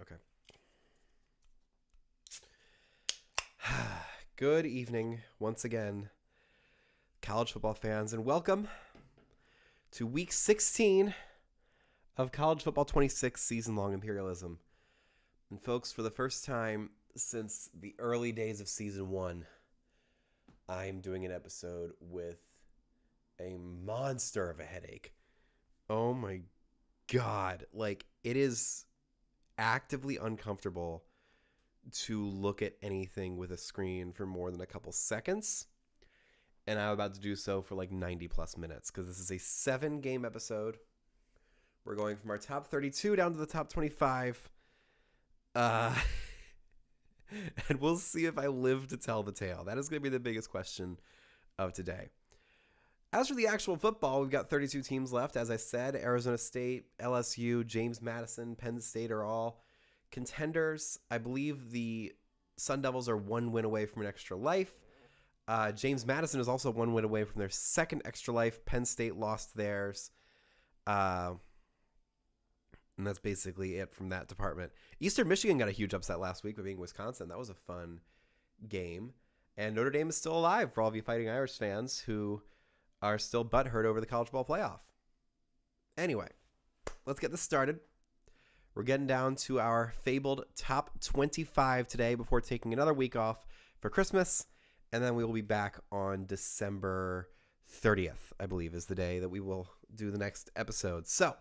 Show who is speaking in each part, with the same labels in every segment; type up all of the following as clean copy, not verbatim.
Speaker 1: Okay. Good evening once again, college football fans, and welcome to week 16 of College Football 26 season long Imperialism. And, folks, for the first time since the early days of season one, I'm doing an episode with a monster of a headache. Oh my God. Like, it is actively uncomfortable to look at anything with a screen for more than a couple seconds. And I'm about to do so for like 90 plus minutes because this is a 7-game episode. We're going from our top 32 down to the top 25. Uh, and we'll see if I live to tell the tale. That is going to be the biggest question of today. As for the actual football, we've got 32 teams left. As I said, Arizona State, LSU, James Madison, Penn State are all contenders. I believe the Sun Devils are 1 win away from an extra life. James Madison is also 1 win away from their second extra life. Penn State lost theirs. And that's basically it from that department. Eastern Michigan got a huge upset last week by beating Wisconsin. That was a fun game. And Notre Dame is still alive for all of you Fighting Irish fans who are still butthurt over the college ball playoff. Anyway, let's get this started. We're getting down to our fabled top 25 today before taking another week off for Christmas. And then we will be back on December 30th, I believe, is the day that we will do the next episode. So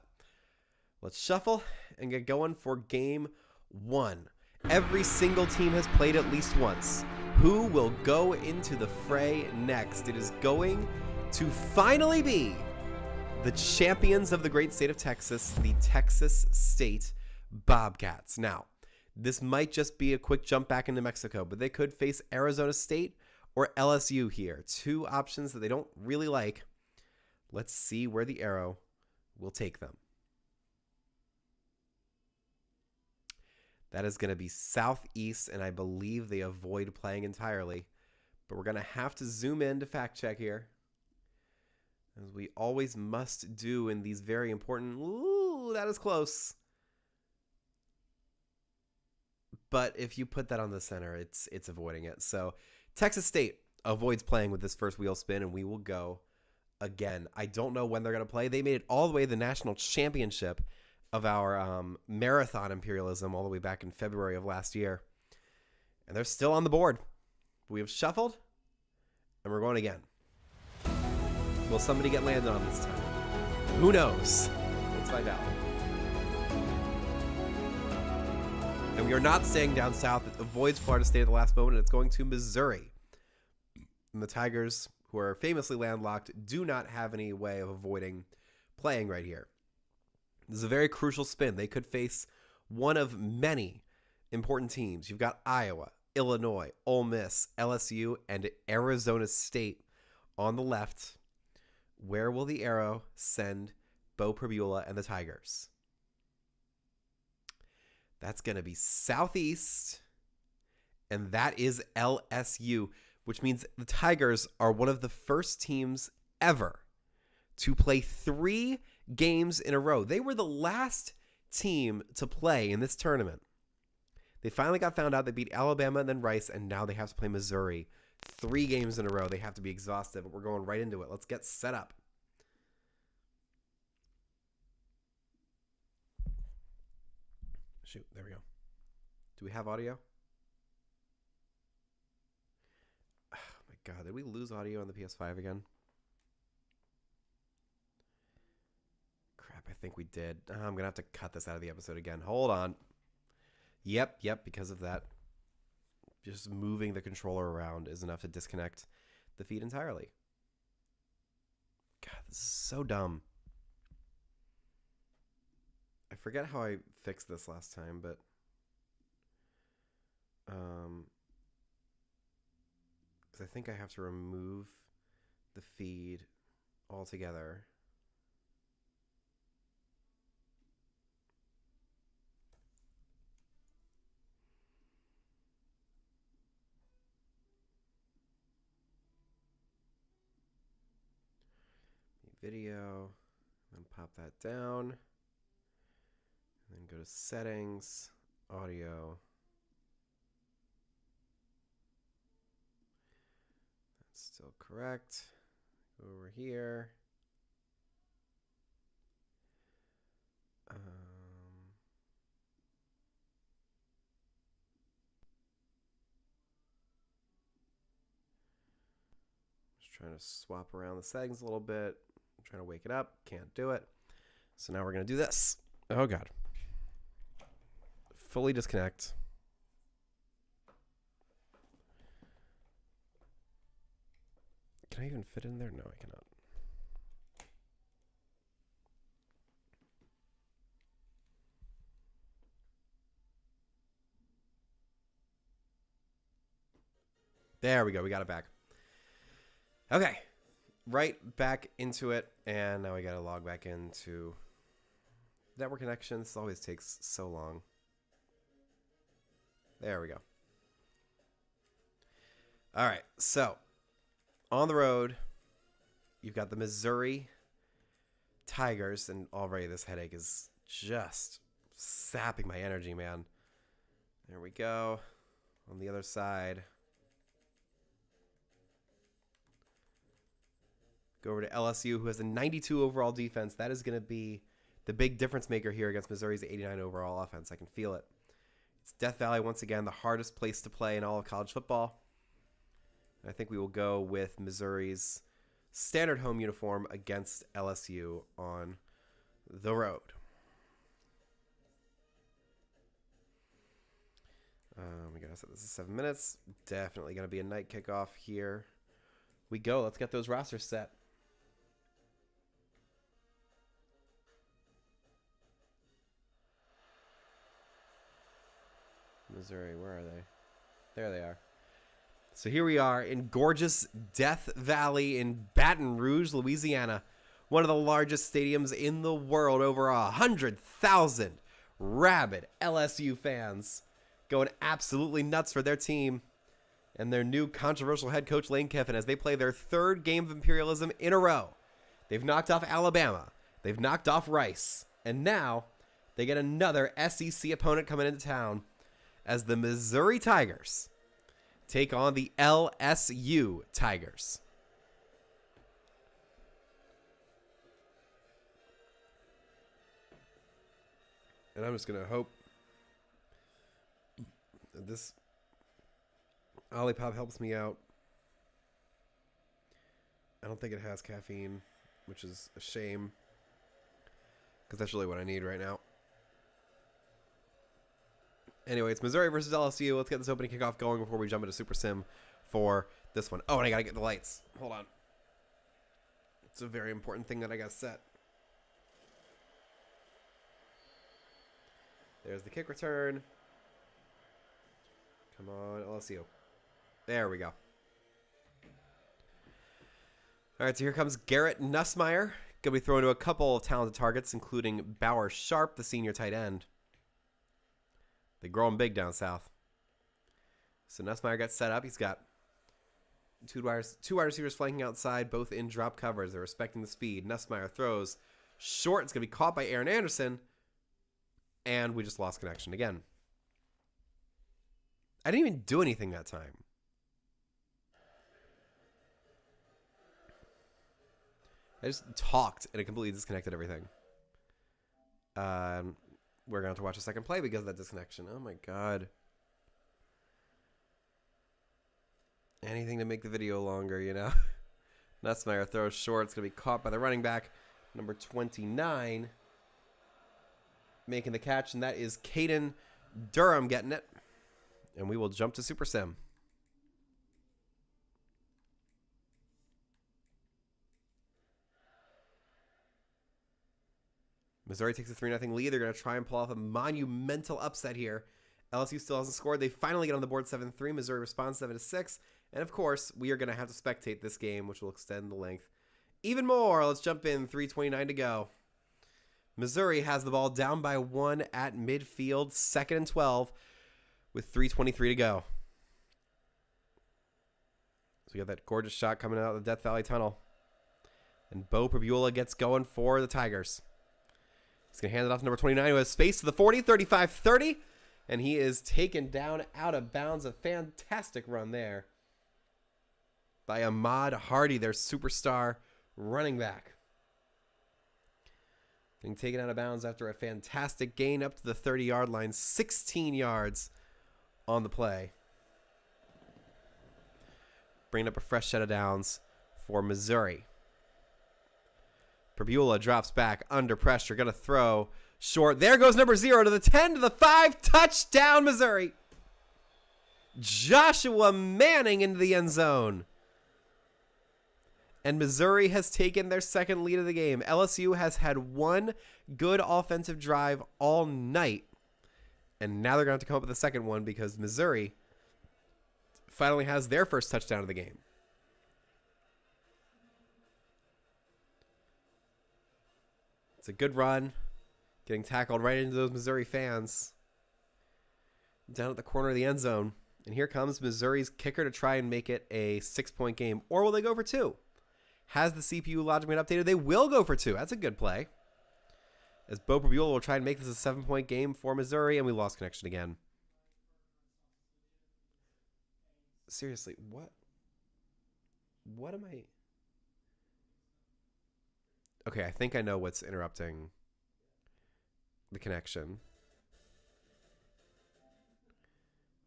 Speaker 1: let's shuffle and get going for game one. Every single team has played at least once. Who will go into the fray next? It is going to finally be the champions of the great state of Texas, the Texas State Bobcats. Now, this might just be a quick jump back into Mexico, but they could face Arizona State or LSU here. Two options that they don't really like. Let's see where the arrow will take them. That is going to be southeast, and I believe they avoid playing entirely. But we're going to have to zoom in to fact check here, as we always must do in these very important... Ooh, that is close. But if you put that on the center, it's avoiding it. So Texas State avoids playing with this first wheel spin, and we will go again. I don't know when they're going to play. They made it all the way to the national championship of our marathon Imperialism all the way back in February of last year. And they're still on the board. We have shuffled, and we're going again. Will somebody get landed on this time? Who knows? Let's find out. And we are not staying down south. It avoids Florida State at the last moment, and it's going to Missouri. And the Tigers, who are famously landlocked, do not have any way of avoiding playing right here. This is a very crucial spin. They could face one of many important teams. You've got Iowa, Illinois, Ole Miss, LSU, and Arizona State on the left. Where will the arrow send Bo Pribula and the Tigers? That's going to be southeast, and that is LSU, which means the Tigers are one of the first teams ever to play 3 games in a row. They were the last team to play in this tournament. They finally got found out. They beat Alabama and then Rice, and now they have to play Missouri. 3 games in a row. They have to be exhausted, but we're going right into it. Let's get set up. Shoot, there we go. Do we have audio? Oh my God, did we lose audio on the PS5 again? Crap, I think we did. I'm going to have to cut this out of the episode again. Hold on. Yep, because of that. Just moving the controller around is enough to disconnect the feed entirely. God, this is so dumb. I forget how I fixed this last time, but because I think I have to remove the feed altogether. Video, then pop that down. And then go to settings, audio. That's still correct. Go over here. Just trying to swap around the settings a little bit. I'm trying to wake it up. Can't do it. So now we're going to do this. Oh, God. Fully disconnect. Can I even fit in there? No, I cannot. There we go. We got it back. Okay. Right back into it. And now we got to log back into network connection. This always takes so long. There we go. All right. So on the road, you've got the Missouri Tigers. And already this headache is just sapping my energy, man. There we go. On the other side. Go over to LSU, who has a 92 overall defense. That is going to be the big difference maker here against Missouri's 89 overall offense. I can feel it. It's Death Valley, once again, the hardest place to play in all of college football. I think we will go with Missouri's standard home uniform against LSU on the road. We got to set this at 7 minutes. Definitely going to be a night kickoff here. We go. Let's get those rosters set. Missouri, where are they? There they are. So here we are in gorgeous Death Valley in Baton Rouge, Louisiana. One of the largest stadiums in the world. Over 100,000 rabid LSU fans going absolutely nuts for their team and their new controversial head coach Lane Kiffin as they play their third game of Imperialism in a row. They've knocked off Alabama. They've knocked off Rice. And now they get another SEC opponent coming into town as the Missouri Tigers take on the LSU Tigers. And I'm just going to hope that this Olipop helps me out. I don't think it has caffeine, which is a shame, because that's really what I need right now. Anyway, it's Missouri versus LSU. Let's get this opening kickoff going before we jump into Super Sim for this one. Oh, and I got to get the lights. Hold on. It's a very important thing that I got to set. There's the kick return. Come on, LSU. There we go. All right, so here comes Garrett Nussmeier. Going to be thrown to a couple of talented targets, including Bauer Sharp, the senior tight end. They grow him big down south. So Nussmeier got set up. He's got two wide receivers flanking outside, both in drop covers. They're respecting the speed. Nussmeier throws short. It's going to be caught by Aaron Anderson. And we just lost connection again. I didn't even do anything that time. I just talked and it completely disconnected everything. We're going to have to watch a second play because of that disconnection. Oh, my God. Anything to make the video longer, you know. Nussmeier throws short. It's going to be caught by the running back, number 29, making the catch, and that is Caden Durham getting it. And we will jump to Super Sim. Missouri takes a 3-0 lead. They're going to try and pull off a monumental upset here. LSU still hasn't scored. They finally get on the board 7-3. Missouri responds 7-6. And, of course, we are going to have to spectate this game, which will extend the length even more. Let's jump in. 3:29 to go. Missouri has the ball down by 1 at midfield. 2nd and 12 with 3:23 to go. So we got that gorgeous shot coming out of the Death Valley Tunnel. And Bo Prabula gets going for the Tigers. He's going to hand it off to number 29, who has space to the 40, 35-30. And he is taken down out of bounds. A fantastic run there by Ahmad Hardy, their superstar running back. Getting taken out of bounds after a fantastic gain up to the 30-yard line. 16 yards on the play. Bringing up a fresh set of downs for Missouri. Perbula drops back under pressure. Going to throw short. There goes number 0 to the 10 to the 5. Touchdown, Missouri. Joshua Manning into the end zone. And Missouri has taken their second lead of the game. LSU has had one good offensive drive all night. And now they're going to have to come up with a second one because Missouri finally has their first touchdown of the game. It's a good run. Getting tackled right into those Missouri fans. Down at the corner of the end zone. And here comes Missouri's kicker to try and make it a 6-point game. Or will they go for 2? Has the CPU logic been updated? They will go for 2. That's a good play. As Bo Perbula will try and make this a 7-point game for Missouri. And we lost connection again. Seriously, what? What am I... Okay, I think I know what's interrupting the connection.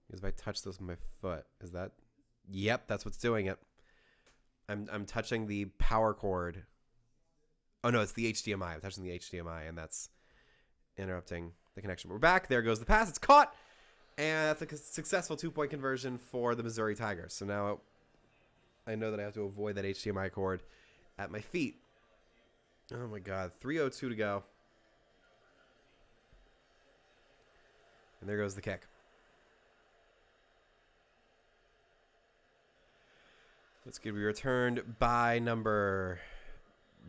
Speaker 1: Because if I touch this with my foot, is that... Yep, that's what's doing it. I'm touching the power cord. Oh, no, it's the HDMI. I'm touching the HDMI, and that's interrupting the connection. We're back. There goes the pass. It's caught. And that's a successful 2-point conversion for the Missouri Tigers. So now I know that I have to avoid that HDMI cord at my feet. Oh, my God. 3:02 to go. And there goes the kick. It's going to be returned by number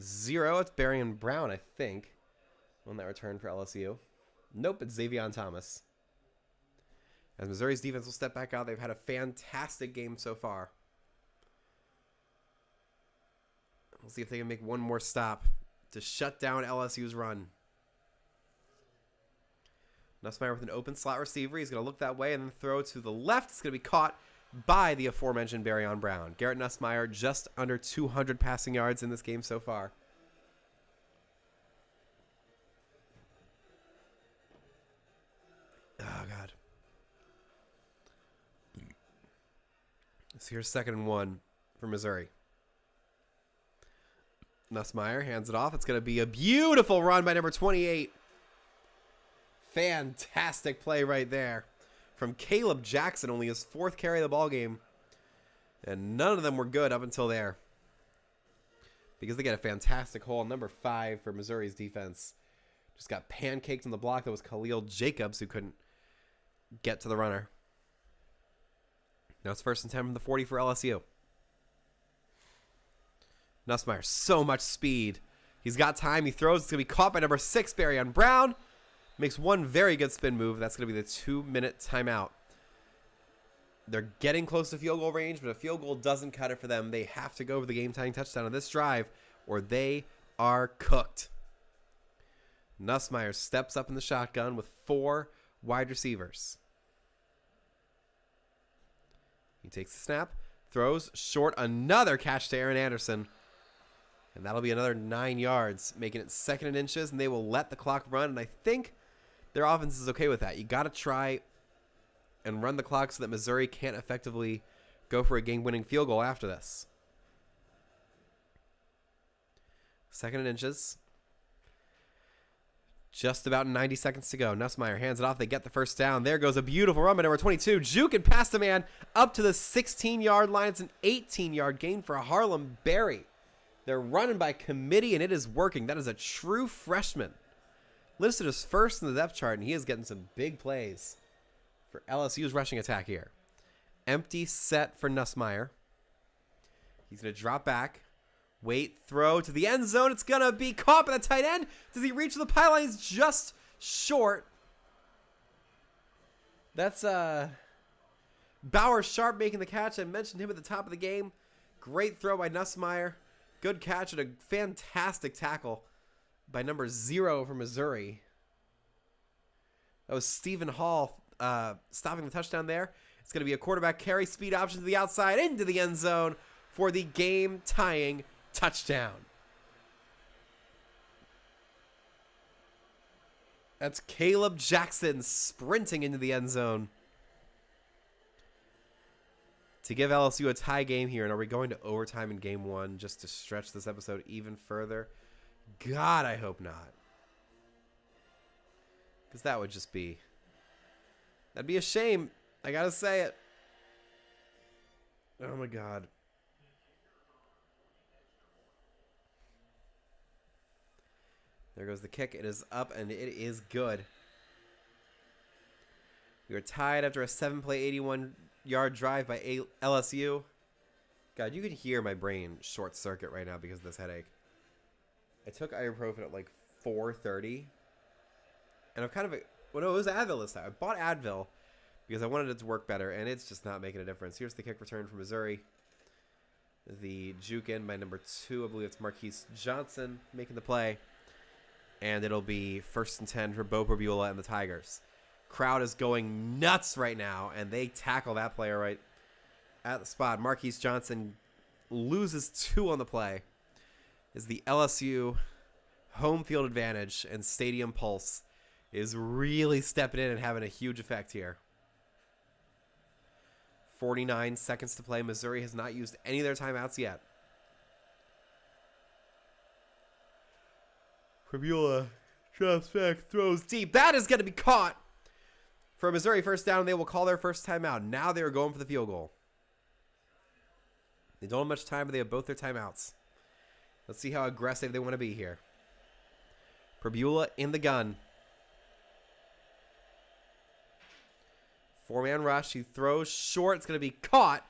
Speaker 1: 0. It's Barian Brown, I think, on that return for LSU. Nope, it's Xavion Thomas. As Missouri's defense will step back out, they've had a fantastic game so far. We'll see if they can make one more stop to shut down LSU's run. Nussmeier with an open slot receiver. He's going to look that way and then throw to the left. It's going to be caught by the aforementioned Barion Brown. Garrett Nussmeier just under 200 passing yards in this game so far. Oh, God. So here's 2nd and 1 for Missouri. Nussmeier hands it off. It's going to be a beautiful run by number 28. Fantastic play right there from Caleb Jackson, only his 4th carry of the ball game. And none of them were good up until there. Because they get a fantastic hole. Number 5 for Missouri's defense. Just got pancaked on the block. That was Khalil Jacobs who couldn't get to the runner. Now it's 1st and 10 from the 40 for LSU. Nussmeier, so much speed. He's got time. He throws. It's going to be caught by number 6, Barion Brown. Makes one very good spin move. That's going to be the 2-minute timeout. They're getting close to field goal range, but a field goal doesn't cut it for them. They have to go for the game-tying touchdown on this drive, or they are cooked. Nussmeier steps up in the shotgun with 4 wide receivers. He takes the snap, throws short, another catch to Aaron Anderson. And that'll be another 9 yards, making it 2nd and inches, and they will let the clock run. And I think their offense is okay with that. You got to try and run the clock so that Missouri can't effectively go for a game-winning field goal after this. 2nd and inches. Just about 90 seconds to go. Nussmeier hands it off. They get the first down. There goes a beautiful run by number 22. Juke and past the man up to the 16-yard line. It's an 18-yard gain for Harlem Berry. They're running by committee, and it is working. That is a true freshman. Listed as 1st in the depth chart, and he is getting some big plays for LSU's rushing attack here. Empty set for Nussmeier. He's going to drop back. Wait, throw to the end zone. It's going to be caught by the tight end. Does he reach the pylon? He's just short. That's Bauer Sharp making the catch. I mentioned him at the top of the game. Great throw by Nussmeier. Good catch and a fantastic tackle by number 0 from Missouri. That was Stephen Hall stopping the touchdown there. It's going to be a quarterback carry, speed option to the outside, into the end zone for the game-tying touchdown. That's Caleb Jackson sprinting into the end zone to give LSU a tie game here. And are we going to overtime in game one just to stretch this episode even further? God, I hope not. Because that would just be... that'd be a shame. I gotta say it. Oh my God. There goes the kick. It is up and it is good. We are tied after a 7-play, 81-yard drive by LSU. God, you can hear my brain short circuit right now because of this headache. I took ibuprofen at like 4:30. And I'm kind of... well, no, it was Advil this time. I bought Advil because I wanted it to work better, and it's just not making a difference. Here's the kick return from Missouri. The juke in by number 2. I believe it's Marquise Johnson making the play. And it'll be 1st and 10 for Bo Perbula and the Tigers. Crowd is going nuts right now, and they tackle that player right at the spot. Marquise Johnson loses 2 on the play. Is the LSU home field advantage and stadium pulse is really stepping in and having a huge effect here. 49 seconds to play. Missouri has not used any of their timeouts yet. Perbula drops back, throws deep. That is going to be caught for Missouri. First down. They will call their first timeout. Now they are going for the field goal. They don't have much time, but they have both their timeouts. Let's see how aggressive they want to be here. Perbula in the gun. 4-man rush. He throws short. It's going to be caught.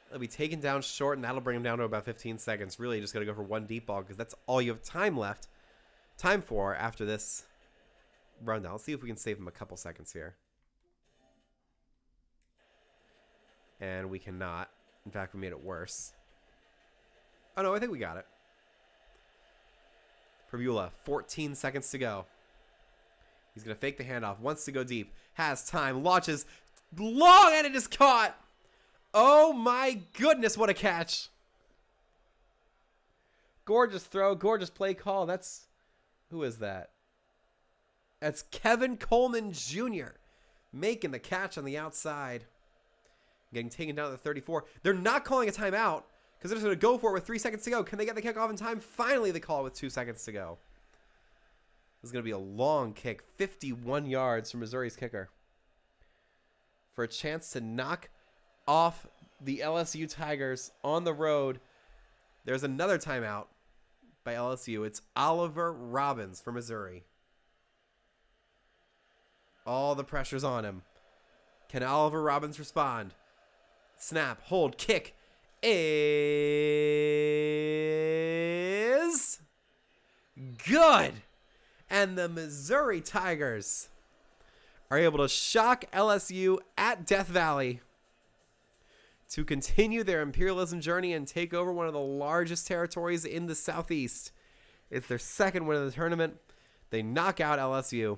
Speaker 1: It'll be taken down short, and that'll bring him down to about 15 seconds. Really, just got to go for one deep ball because that's all you have time for after this rundown. Let's see if we can save him a couple seconds here. And we cannot. In fact, we made it worse. Oh, no, I think we got it. Perbula, 14 seconds to go. He's going to fake the handoff. Wants to go deep. Has time. Launches long, and it is caught. Oh, my goodness. What a catch. Gorgeous throw. Gorgeous play call. That's... who is that? That's Kevin Coleman Jr. making the catch on the outside. Getting taken down to the 34. They're not calling a timeout because they're just going to go for it with 3 seconds to go. Can they get the kick off in time? Finally, they call it with 2 seconds to go. This is going to be a long kick. 51 yards from Missouri's kicker. For a chance to knock off the LSU Tigers on the road. There's another timeout by LSU. It's Oliver Robbins for Missouri. All the pressure's on him. Can Oliver Robbins respond? Snap, hold, kick is good. And the Missouri Tigers are able to shock LSU at Death Valley to continue their imperialism journey and take over one of the largest territories in the Southeast. It's their second win of the tournament. They knock out LSU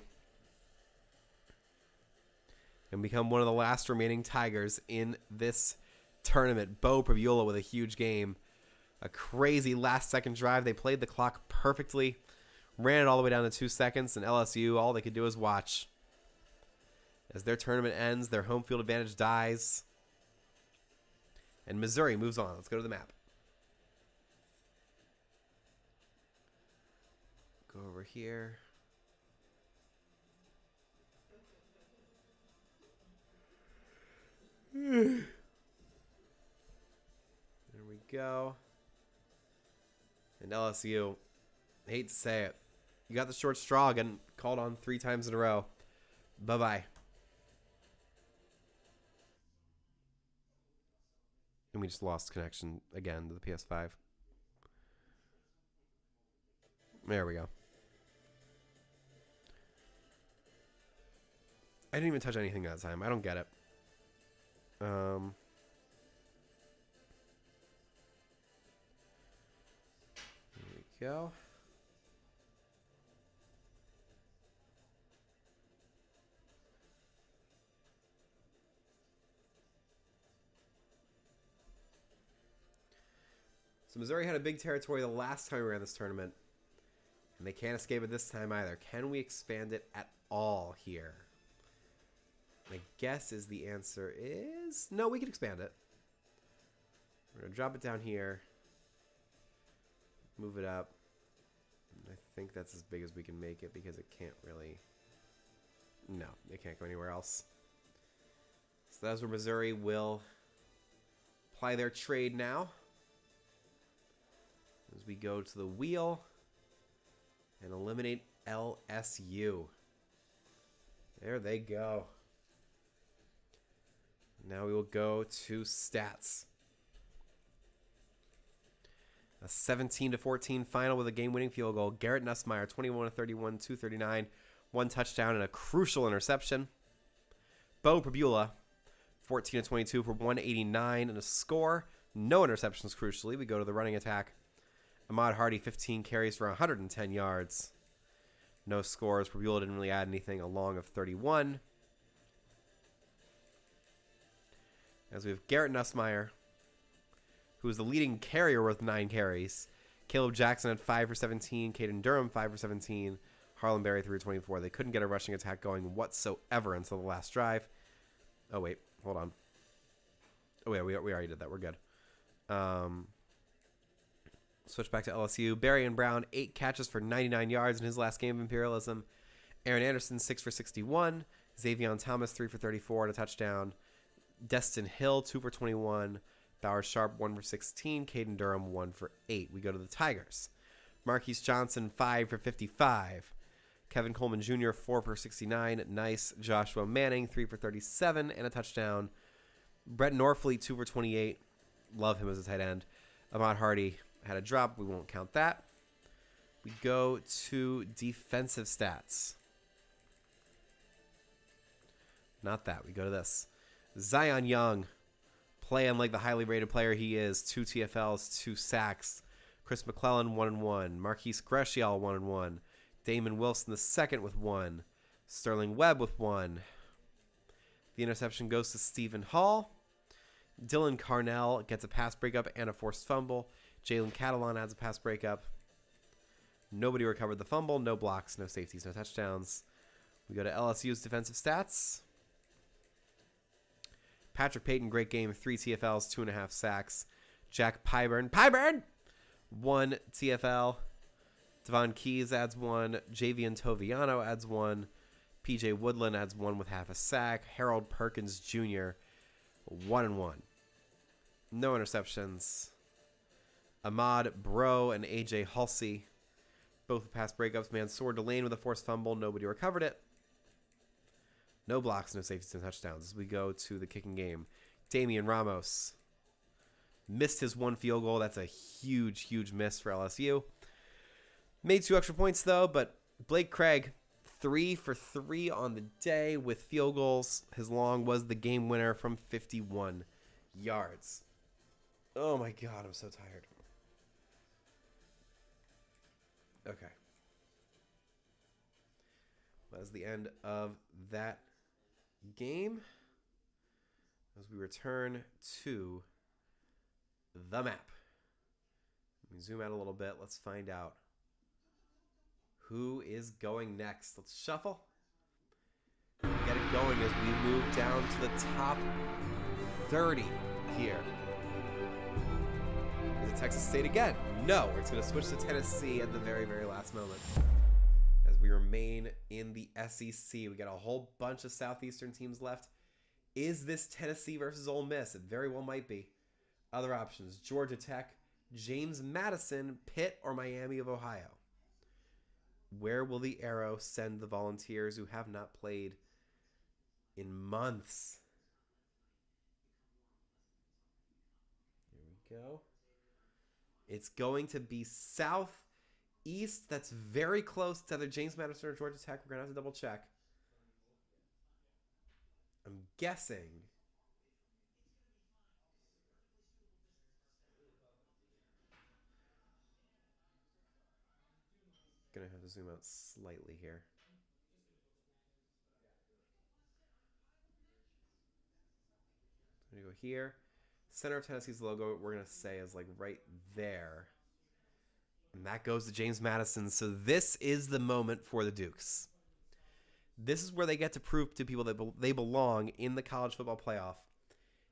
Speaker 1: and become one of the last remaining Tigers in this tournament. Bo Perbula with a huge game. A crazy last-second drive. They played the clock perfectly. Ran it all the way down to 2 seconds, and LSU, all they could do is watch. As their tournament ends, their home field advantage dies. And Missouri moves on. Let's go to the map. Go over here. There we go. And LSU, I hate to say it, you got the short straw getting called on 3 times in a row. Bye-bye. And we just lost connection again to the PS5. There we go. I didn't even touch anything that time. I don't get it. There we go. So Missouri had a big territory the last time we ran this tournament, and they can't escape it this time either. Can we expand it at all here? My guess is the answer is no, we can expand it. We're going to drop it down here. Move it up. I think that's as big as we can make it because it can't really... No, it can't go anywhere else. So that's where Missouri will apply their trade now. As we go to the wheel and eliminate LSU. There they go. Now we will go to stats. A 17-14 final with a game-winning field goal. Garrett Nussmeier, 21-31, 239, 1 touchdown and a crucial interception. Bo Prabula, 14-22 for 189 and a score. No interceptions, crucially. We go to the running attack. Ahmad Hardy, 15 carries for 110 yards. No scores. Prabula didn't really add anything. A long of 31. As we have Garrett Nussmeier, who is the leading carrier with 9 carries. Caleb Jackson had 5 for 17. Caden Durham, 5 for 17. Harlan Berry, 3 for 24. They couldn't get a rushing attack going whatsoever until the last drive. Oh, wait. Hold on. Oh, yeah, we already did that. We're good. Switch back to LSU. Berry and Brown, 8 catches for 99 yards in his last game of Imperialism. Aaron Anderson, 6 for 61. Xavion Thomas, 3 for 34 and a touchdown. Destin Hill, 2 for 21. Bowers Sharp, 1 for 16. Caden Durham, 1 for 8. We go to the Tigers. Marquise Johnson, 5 for 55. Kevin Coleman Jr., 4 for 69. Nice. Joshua Manning, 3 for 37 and a touchdown. Brett Norfleet, 2 for 28. Love him as a tight end. Ahmad Hardy had a drop. We won't count that. We go to defensive stats. Not that. We go to this. Zion Young, playing like the highly rated player he is. 2 TFLs, 2 sacks. Chris McClellan, 1-1. Marquise Greshal, 1-1. Damon Wilson II with 1. Sterling Webb with 1. The interception goes to Stephen Hall. Dylan Carnell gets a pass breakup and a forced fumble. Jalen Catalan adds a pass breakup. Nobody recovered the fumble. No blocks, no safeties, no touchdowns. We go to LSU's defensive stats. Patrick Payton, great game. 3 TFLs, 2.5 sacks. Jack Pyburn, 1 TFL. Devon Keys adds 1. Javian Toviano adds 1. PJ Woodland adds 1 with half a sack. Harold Perkins Jr., 1-1. No interceptions. Ahmad Bro and AJ Halsey, both with pass breakups. Mansour Delane with a forced fumble. Nobody recovered it. No blocks, no safeties, no touchdowns. As we go to the kicking game. Damian Ramos missed his 1 field goal. That's a huge, huge miss for LSU. Made 2 extra points, though, but Blake Craig, 3 for 3 on the day with field goals. His long was the game winner from 51 yards. Oh, my God, I'm so tired. Okay. That is the end of that game. As we return to the map. Let me zoom out a little bit. Let's find out who is going next. Let's shuffle. Get it going as we move down to the top 30 here. Is it Texas State again? No, it's going to switch to Tennessee at the very, very last moment. As we remain in the SEC, we got a whole bunch of Southeastern teams left. Is this Tennessee versus Ole Miss? It very well might be. Other options, Georgia Tech, James Madison, Pitt, or Miami of Ohio. Where will the arrow send the Volunteers who have not played in months? Here we go. It's going to be Southeast. That's very close to either James Madison or Georgia Tech. We're going to have to double check. I'm guessing. Gonna have to zoom out slightly here. I'm gonna go here. Center of Tennessee's logo, we're going to say, is like right there. And that goes to James Madison. So this is the moment for the Dukes. This is where they get to prove to people that they belong in the college football playoff.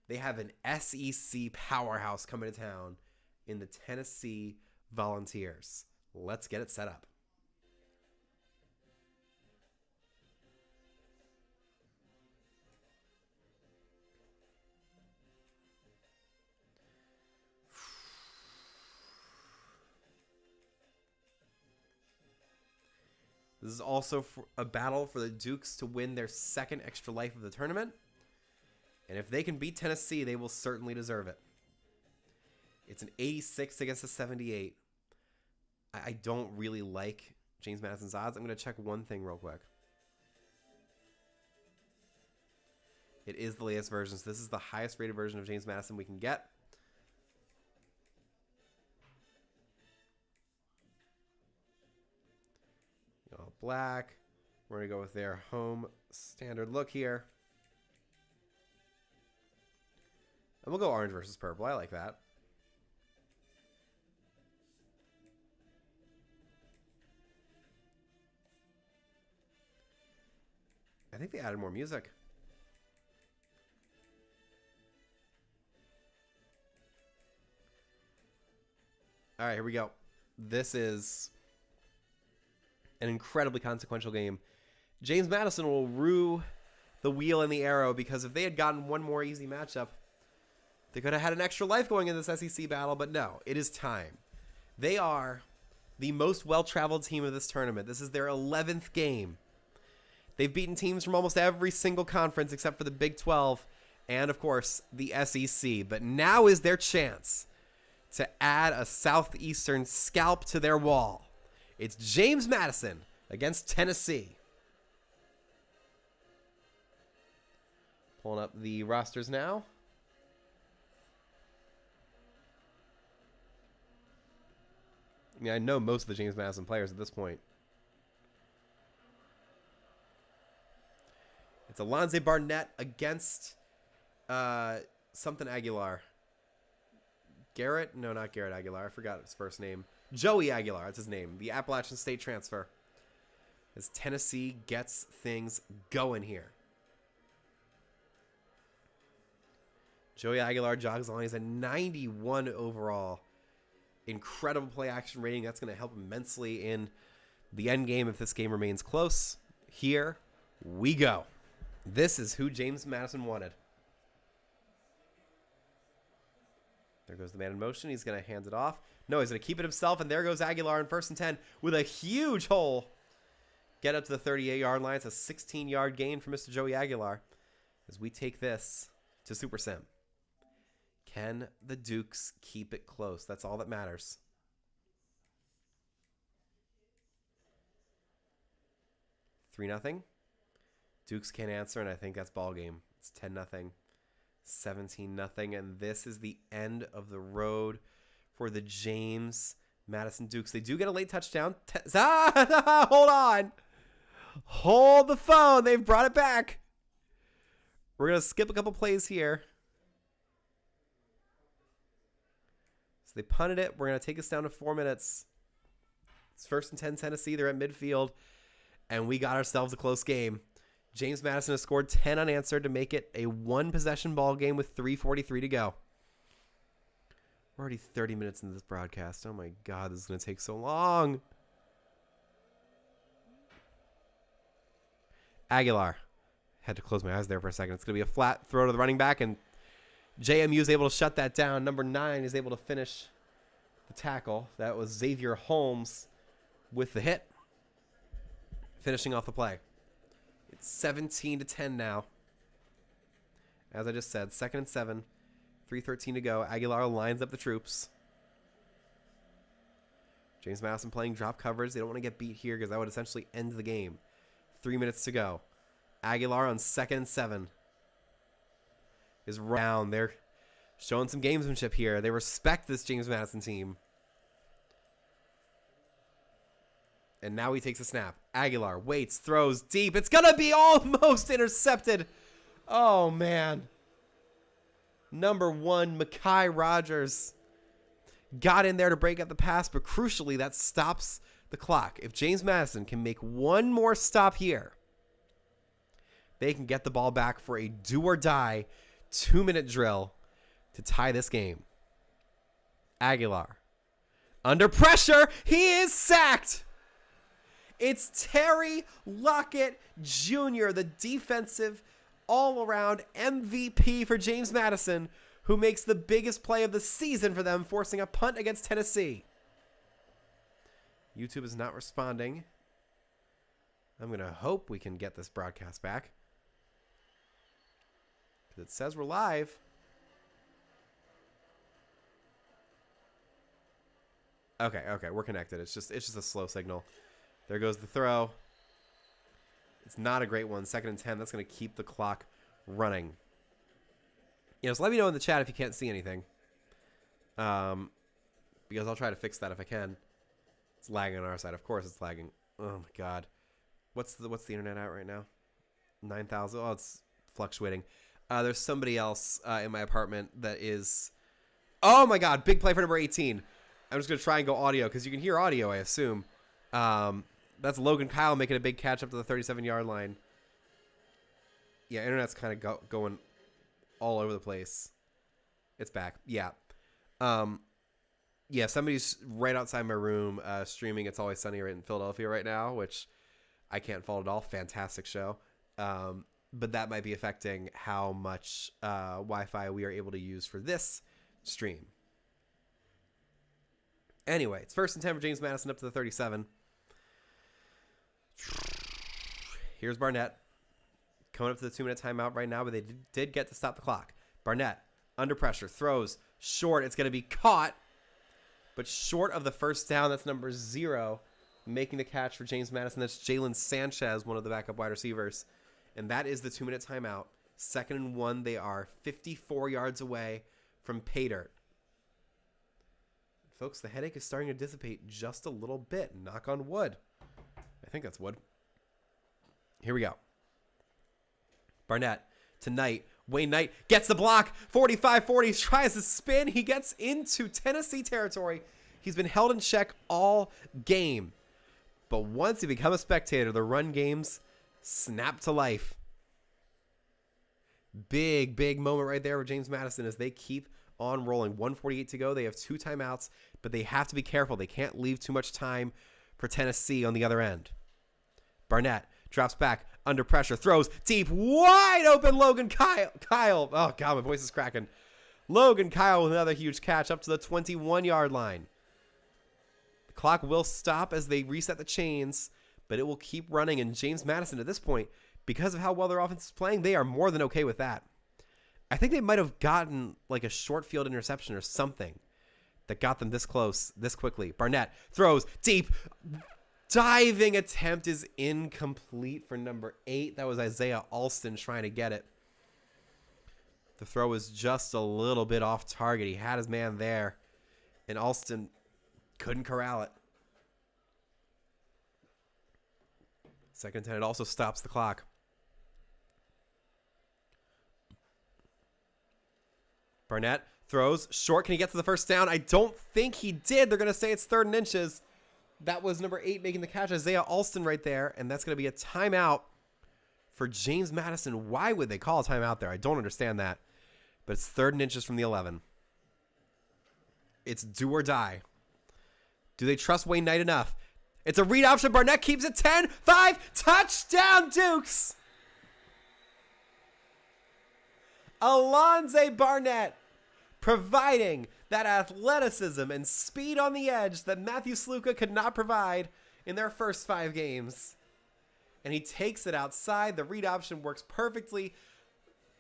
Speaker 1: They have an SEC powerhouse coming to town in the Tennessee Volunteers. Let's get it set up. This is also a battle for the Dukes to win their second extra life of the tournament. And if they can beat Tennessee, they will certainly deserve it. It's an 86 against a 78. I don't really like James Madison's odds. I'm going to check one thing real quick. It is the latest version, so this is the highest rated version of James Madison we can get. All black. We're going to go with their home standard look here. And we'll go orange versus purple. I like that. I think they added more music. All right, here we go. This is an incredibly consequential game. James Madison will rue the wheel and the arrow, because if they had gotten one more easy matchup, they could have had an extra life going in this SEC battle, but no, it is time. They are the most well-traveled team of this tournament. This is their 11th game. They've beaten teams from almost every single conference except for the Big 12 and, of course, the SEC. But now is their chance to add a Southeastern scalp to their wall. It's James Madison against Tennessee. Pulling up the rosters now. I mean, I know most of the James Madison players at this point. It's Alonze Barnett against something Aguilar. Garrett? No, not Garrett Aguilar. I forgot his first name. Joey Aguilar. That's his name. The Appalachian State transfer. As Tennessee gets things going here. Joey Aguilar jogs along. He's a 91 overall. Incredible play action rating. That's going to help immensely in the end game if this game remains close. Here we go. This is who James Madison wanted. There goes the man in motion. He's going to hand it off. No, he's going to keep it himself, and there goes Aguilar in 1st and 10 with a huge hole. Get up to the 38-yard line. It's a 16-yard gain for Mr. Joey Aguilar as we take this to Super Sim. Can the Dukes keep it close? That's all that matters. Three 0. Dukes can't answer, and I think that's ball game. It's 10-0, 17-0, and this is the end of the road for the James Madison Dukes. They do get a late touchdown. Hold on. Hold the phone. They've brought it back. We're going to skip a couple plays here. So they punted it. We're going to take us down to 4 minutes. It's 1st and 10 Tennessee. They're at midfield, and we got ourselves a close game. James Madison has scored 10 unanswered to make it a one-possession ball game with 3:43 to go. We're already 30 minutes into this broadcast. Oh, my God. This is going to take so long. Aguilar. Had to close my eyes there for a second. It's going to be a flat throw to the running back, and JMU is able to shut that down. Number 9 is able to finish the tackle. That was Xavier Holmes with the hit, finishing off the play. It's 17-10 now. As I just said, 2nd and 7, 3:13 to go. Aguilar lines up the troops. James Madison playing drop coverage. They don't want to get beat here because that would essentially end the game. 3 minutes to go. Aguilar on 2nd and 7 is round. They're showing some gamesmanship here. They respect this James Madison team. And now he takes a snap. Aguilar waits, throws deep. It's going to be almost intercepted. Oh, man. Number 1, Mekhi Rogers got in there to break up the pass, but crucially, that stops the clock. If James Madison can make one more stop here, they can get the ball back for a do-or-die 2-minute drill to tie this game. Aguilar. Under pressure, he is sacked. It's Terry Lockett Jr., the defensive all-around MVP for James Madison, who makes the biggest play of the season for them, forcing a punt against Tennessee. YouTube is not responding. I'm going to hope we can get this broadcast back, because it says we're live. Okay, we're connected. It's just a slow signal. There goes the throw. It's not a great one. 2nd and 10. That's going to keep the clock running. So let me know in the chat if you can't see anything. Because I'll try to fix that if I can. It's lagging on our side. Of course it's lagging. Oh my god. What's the internet at right now? 9,000. Oh, it's fluctuating. There's somebody else in my apartment that is... Oh my god. Big play for number 18. I'm just going to try and go audio because you can hear audio, I assume. That's Logan Kyle making a big catch up to the 37-yard line. Yeah, internet's kind of going all over the place. It's back. Yeah. Yeah, somebody's right outside my room streaming It's Always Sunny right in Philadelphia right now, which I can't fault at all. Fantastic show. But that might be affecting how much Wi-Fi we are able to use for this stream. Anyway, it's 1st and 10 for James Madison up to the 37. Here's Barnett. Coming up to the 2-minute timeout right now, but they did get to stop the clock. Barnett, under pressure, throws short. It's going to be caught, but short of the first down. That's number 0, making the catch for James Madison. That's Jalen Sanchez, one of the backup wide receivers. And that is the 2-minute timeout. 2nd and 1. They are 54 yards away from pay dirt. Folks, the headache is starting to dissipate just a little bit. Knock on wood. I think that's wood. Here we go. Barnett to Knight. Wayne Knight gets the block. 45-40. Tries to spin. He gets into Tennessee territory. He's been held in check all game. But once you become a spectator, the run games snap to life. Big moment right there with James Madison as they keep on rolling. 1:48 to go. They have 2 timeouts, but they have to be careful. They can't leave too much time for Tennessee on the other end. Barnett drops back under pressure, throws deep, wide open. Logan Kyle. Oh god, my voice is cracking. Logan Kyle with another huge catch up to the 21-yard line. The clock will stop as they reset the chains, but it will keep running. And James Madison at this point, because of how well their offense is playing, they are more than okay with that. I think they might have gotten like a short field interception or something that got them this close this quickly. Barnett throws deep. Diving attempt is incomplete for number 8. That was Isaiah Alston trying to get it. The throw was just a little bit off target. He had his man there, and Alston couldn't corral it. 2nd and 10. It also stops the clock. Barnett throws short. Can he get to the first down? I don't think he did. They're going to say it's 3rd and inches. That was number 8 making the catch, Isaiah Alston right there, and that's going to be a timeout for James Madison. Why would they call a timeout there? I don't understand that, but it's 3rd and inches from the 11. It's do or die. Do they trust Wayne Knight enough? It's a read option. Barnett keeps it 10-5. Touchdown, Dukes! Alonze Barnett providing that athleticism and speed on the edge that Matthew Sluka could not provide in their first 5 games. And he takes it outside. The read option works perfectly.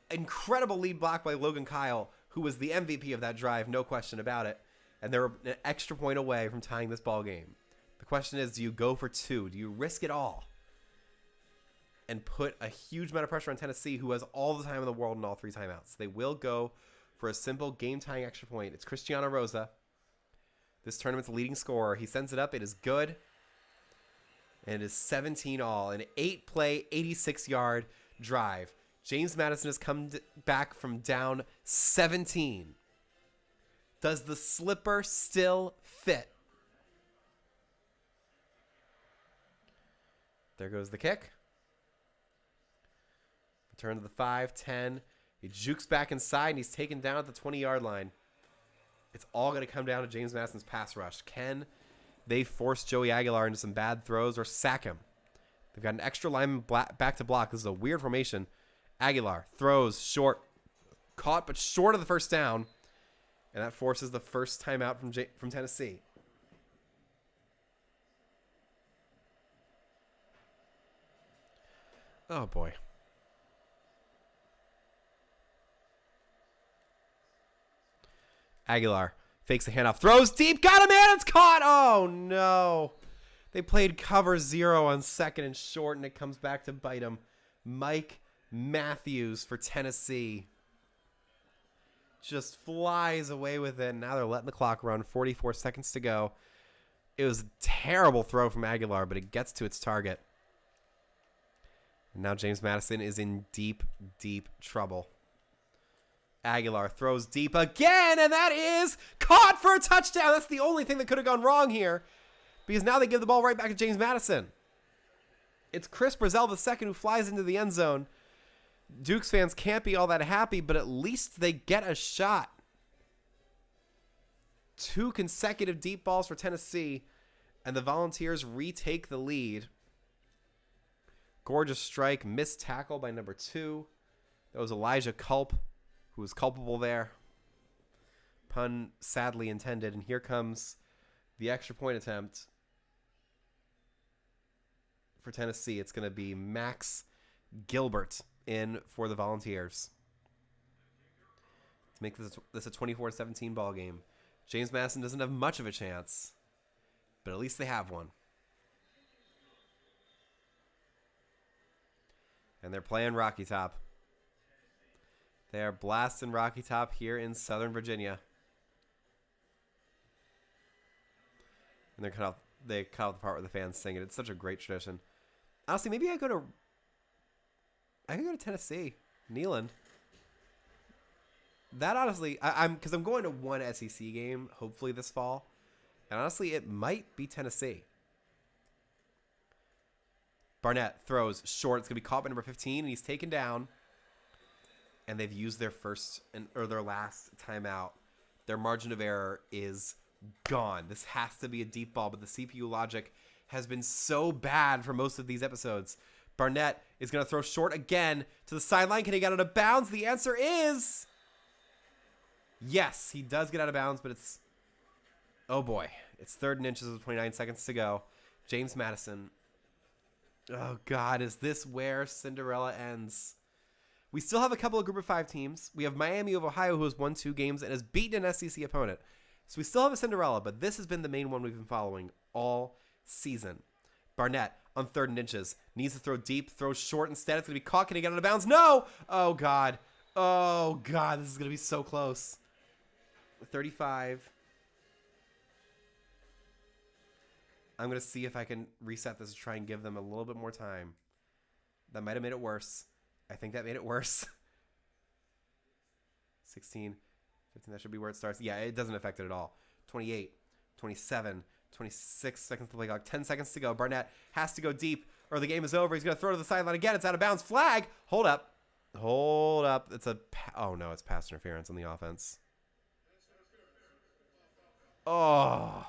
Speaker 1: Incredible lead block by Logan Kyle, who was the MVP of that drive, no question about it. And they're an extra point away from tying this ball game. The question is, do you go for 2? Do you risk it all and put a huge amount of pressure on Tennessee, who has all the time in the world in all 3 timeouts? They will go for a simple game-tying extra point. It's Cristiano Rosa, this tournament's leading scorer. He sends it up. It is good. And it is 17 all. An 8-play, 86-yard drive. James Madison has come back from down 17. Does the slipper still fit? There goes the kick. Return to the 5, 10. He jukes back inside, and he's taken down at the 20-yard line. It's all going to come down to James Madison's pass rush. Can they force Joey Aguilar into some bad throws or sack him? They've got an extra lineman back to block. This is a weird formation. Aguilar throws short. Caught, but short of the first down. And that forces the first timeout from Tennessee. Oh, boy. Aguilar fakes the handoff. Throws deep. Got him, man. It's caught. Oh, no. They played cover 0 on 2nd and short, and it comes back to bite him. Mike Matthews for Tennessee just flies away with it. Now they're letting the clock run. 44 seconds to go. It was a terrible throw from Aguilar, but it gets to its target. And now James Madison is in deep, deep trouble. Aguilar throws deep again, and that is caught for a touchdown. That's the only thing that could have gone wrong here, because now they give the ball right back to James Madison. It's Chris Brazzell II who flies into the end zone. Dukes fans can't be all that happy, but at least they get a shot. 2 consecutive deep balls for Tennessee, and the Volunteers retake the lead. Gorgeous strike, missed tackle by number 2. That was Elijah Culp, who was culpable there. Pun sadly intended, and here comes the extra point attempt for Tennessee. It's going to be Max Gilbert in for the Volunteers to make this a 24-17 ball game. James Madison doesn't have much of a chance, but at least they have one. And they're playing Rocky Top. They are blasting Rocky Top here in Southern Virginia. And they cut off the part where the fans sing it. It's such a great tradition. Honestly, maybe I could go to Tennessee, Neyland. That honestly, because I'm going to one SEC game hopefully this fall, and honestly, it might be Tennessee. Barnett throws short. It's gonna be caught by number 15, and he's taken down. And they've used their their last timeout. Their margin of error is gone. This has to be a deep ball, but the CPU logic has been so bad for most of these episodes. Barnett is going to throw short again to the sideline. Can he get out of bounds? The answer is yes. He does get out of bounds, but it's, oh boy, it's 3rd and inches with 29 seconds to go. James Madison. Oh God, is this where Cinderella ends? We still have a couple of Group of 5 teams. We have Miami of Ohio, who has won 2 games and has beaten an SEC opponent. So we still have a Cinderella, but this has been the main one we've been following all season. Barnett on 3rd and inches. Needs to throw deep, throws short instead. It's going to be caught. Can he get out of bounds? No! Oh, God. Oh, God. This is going to be so close. 35. I'm going to see if I can reset this to try and give them a little bit more time. That might have made it worse. I think that made it worse. 16, 15, that should be where it starts. Yeah, it doesn't affect it at all. 28, 27, 26 seconds to play clock. 10 seconds to go. Barnett has to go deep or the game is over. He's going to throw to the sideline again. It's out of bounds. Flag. Hold up. Hold up. It's oh no, it's pass interference on the offense. Oh.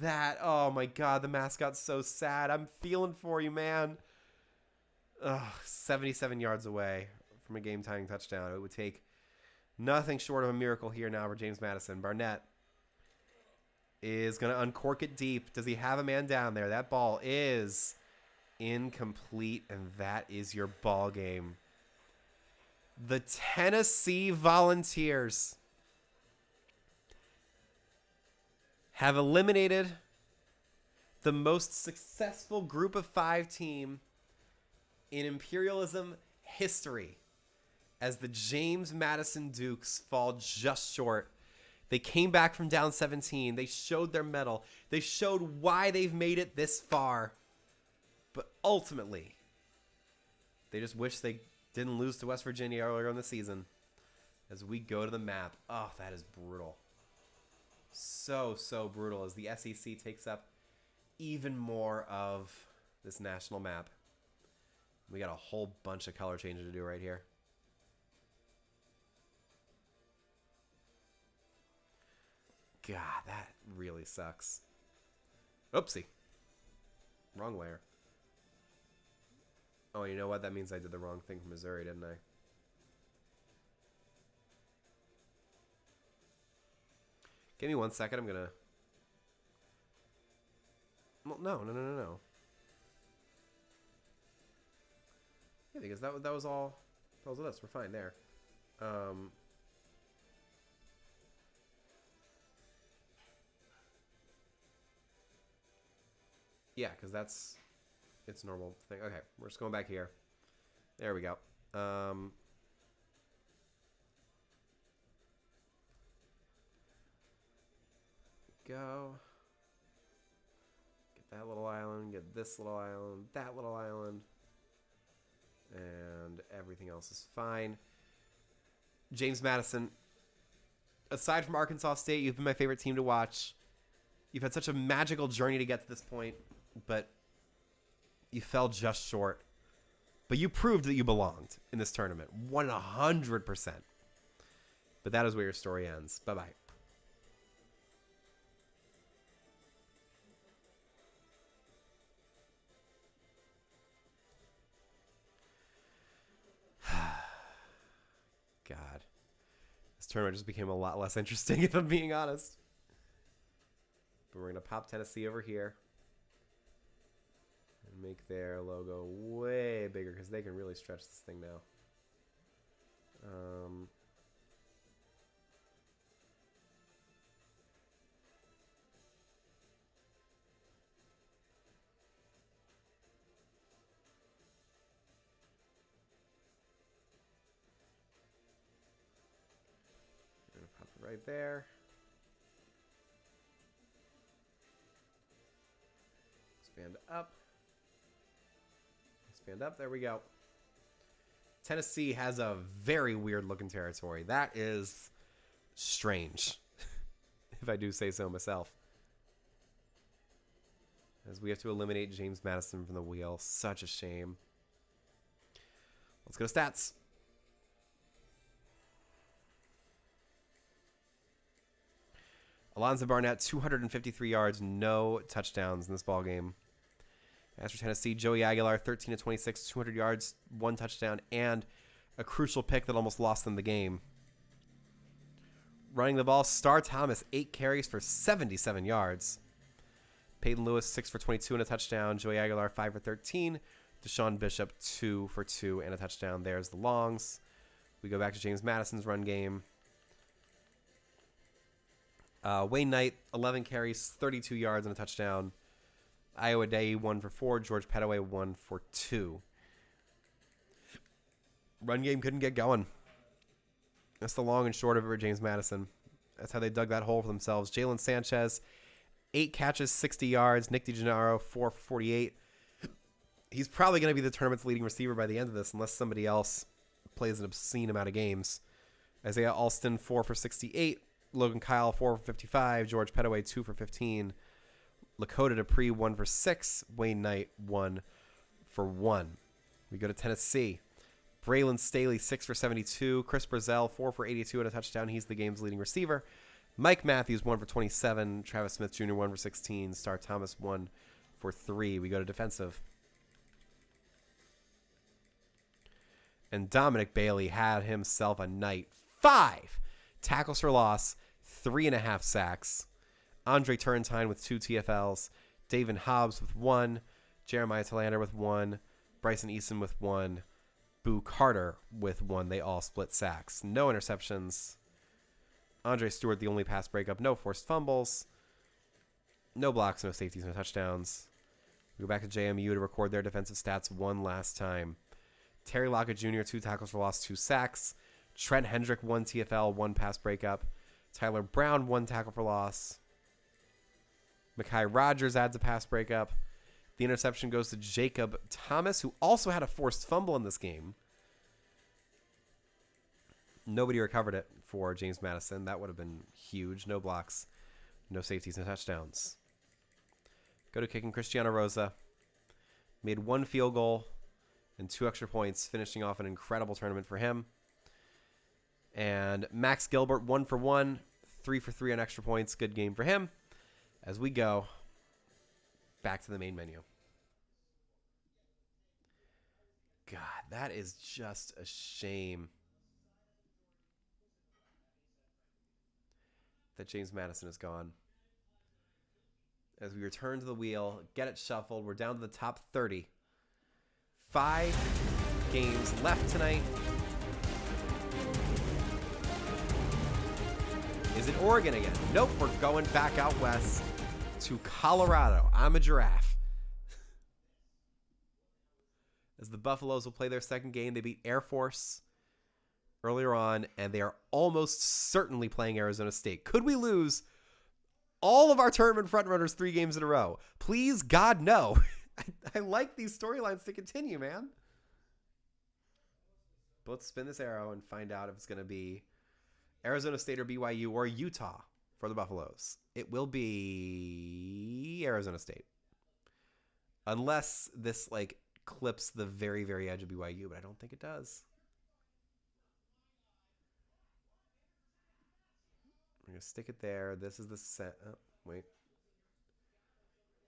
Speaker 1: Oh my God, the mascot's so sad. I'm feeling for you, man. 77 yards away from a game-tying touchdown. It would take nothing short of a miracle here now for James Madison. Barnett is going to uncork it deep. Does he have a man down there? That ball is incomplete, and that is your ball game. The Tennessee Volunteers have eliminated the most successful Group of 5 team in Imperialism history as the James Madison Dukes fall just short. They came back from down 17. They showed their mettle. They showed why they've made it this far. But ultimately, They just wish they didn't lose to West Virginia earlier in the season. As we go to the map. Oh, that is brutal. So brutal as the SEC takes up even more of this national map. We got a whole bunch of color changes to do right here. God, that really sucks. Oopsie. Wrong layer. Oh, you know what? That means I did the wrong thing for Missouri, didn't I? Give me 1 second. I'm gonna. Well, no. Yeah, because that was all. That was us. We're fine there. Yeah, because that's its normal thing. Okay, we're just going back here. There we go. Go. Get that little island, get this little island, that little island. And everything else is fine. James Madison, aside from Arkansas State, you've been my favorite team to watch. You've had such a magical journey to get to this point, but you fell just short. But you proved that you belonged in this tournament, 100%. But that is where your story ends. Bye-bye. God. This tournament just became a lot less interesting, if I'm being honest. But we're going to pop Tennessee over here. And make their logo way bigger, because they can really stretch this thing now. Pop it right there. Expand up. Expand up. There we go. Tennessee has a very weird looking territory. That is strange, if I do say so myself. As we have to eliminate James Madison from the wheel. Such a shame. Let's go to stats. Alonzo Barnett, 253 yards, no touchdowns in this ballgame. As for Tennessee, Joey Aguilar, 13 to 26, 200 yards, 1 touchdown, and a crucial pick that almost lost them the game. Running the ball, Star Thomas, 8 carries for 77 yards. Peyton Lewis, 6 for 22 and a touchdown. Joey Aguilar, 5 for 13. Deshaun Bishop, 2 for 2 and a touchdown. There's the longs. We go back to James Madison's run game. Wayne Knight, 11 carries, 32 yards and a touchdown. Iowa Day, 1 for 4. George Pettaway, 1 for 2. Run game couldn't get going. That's the long and short of it for James Madison. That's how they dug that hole for themselves. Jalen Sanchez, 8 catches, 60 yards. Nick DeGennaro, 4 for 48. He's probably going to be the tournament's leading receiver by the end of this, unless somebody else plays an obscene amount of games. Isaiah Alston, 4 for 68. Logan Kyle, 4 for 55. George Pettaway, 2 for 15. Lakota Dupree, 1 for 6. Wayne Knight, 1 for 1. We go to Tennessee. Braylon Staley, 6 for 72. Chris Brazzell, 4 for 82 and a touchdown. He's the game's leading receiver. Mike Matthews, 1 for 27. Travis Smith Jr., 1 for 16. Star Thomas, 1 for 3. We go to defensive. And Dominic Bailey had himself a night. 5 tackles for loss, 3.5 sacks. Andre Turrentine with 2 TFLs. David Hobbs with 1. Jeremiah Talander with 1. Bryson Eason with 1. Boo Carter with 1. They all split sacks. No interceptions. Andre Stewart, the only pass breakup. No forced fumbles. No blocks, no safeties, no touchdowns. We go back to JMU to record their defensive stats one last time. Terry Lockett Jr., 2 tackles for loss, 2 sacks. Trent Hendrick, 1 TFL, 1 pass breakup. Tyler Brown, 1 tackle for loss. Mekhi Rogers adds a pass breakup. The interception goes to Jacob Thomas, who also had a forced fumble in this game. Nobody recovered it for James Madison. That would have been huge. No blocks, no safeties, no touchdowns. Go to kicking. Cristiano Rosa made 1 field goal and 2 extra points, finishing off an incredible tournament for him. And Max Gilbert, 1 for 1, 3 for 3 on extra points. Good game for him. As we go back to the main menu. God, that is just a shame that James Madison is gone. As we return to the wheel, get it shuffled. We're down to the top 30. 5 games left tonight. Is it Oregon again? Nope, we're going back out west to Colorado. I'm a giraffe. As the Buffaloes will play their second game, they beat Air Force earlier on, and they are almost certainly playing Arizona State. Could we lose all of our tournament frontrunners 3 games in a row? Please, God, no. I like these storylines to continue, man. But let's spin this arrow and find out if it's going to be Arizona State or BYU or Utah for the Buffaloes. It will be Arizona State. Unless this, like, clips the very, very edge of BYU, but I don't think it does. I'm going to stick it there. This is the center. Oh, wait.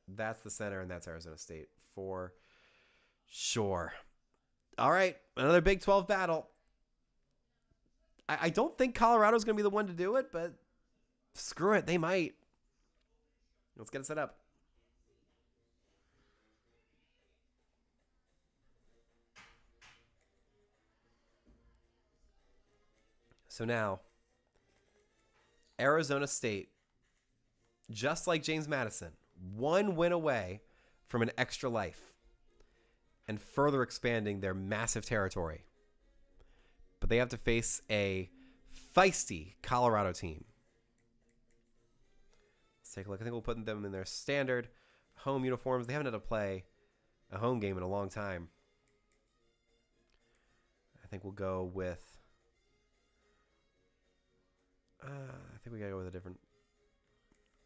Speaker 1: That's the center, and that's Arizona State for sure. All right, another Big 12 battle. I don't think Colorado's going to be the one to do it, but screw it, they might. Let's get it set up. So now, Arizona State, just like James Madison, 1 win away from an extra life and further expanding their massive territory. But they have to face a feisty Colorado team. Let's take a look. I think we'll put them in their standard home uniforms. They haven't had to play a home game in a long time. I think we'll go with... I think we gotta go with a different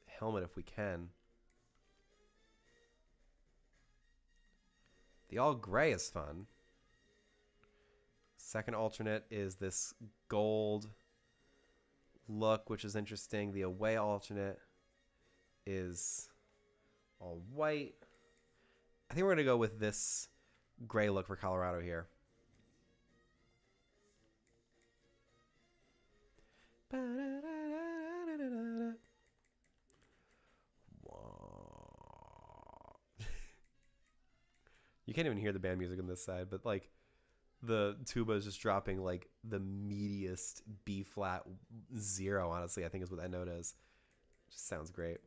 Speaker 1: helmet if we can. The all gray is fun. Second alternate is this gold look, which is interesting. The away alternate is all white. I think we're gonna go with this gray look for Colorado here. You can't even hear the band music on this side, but like the tuba is just dropping like the meatiest B flat 0, honestly, I think is what that note is. Just sounds great.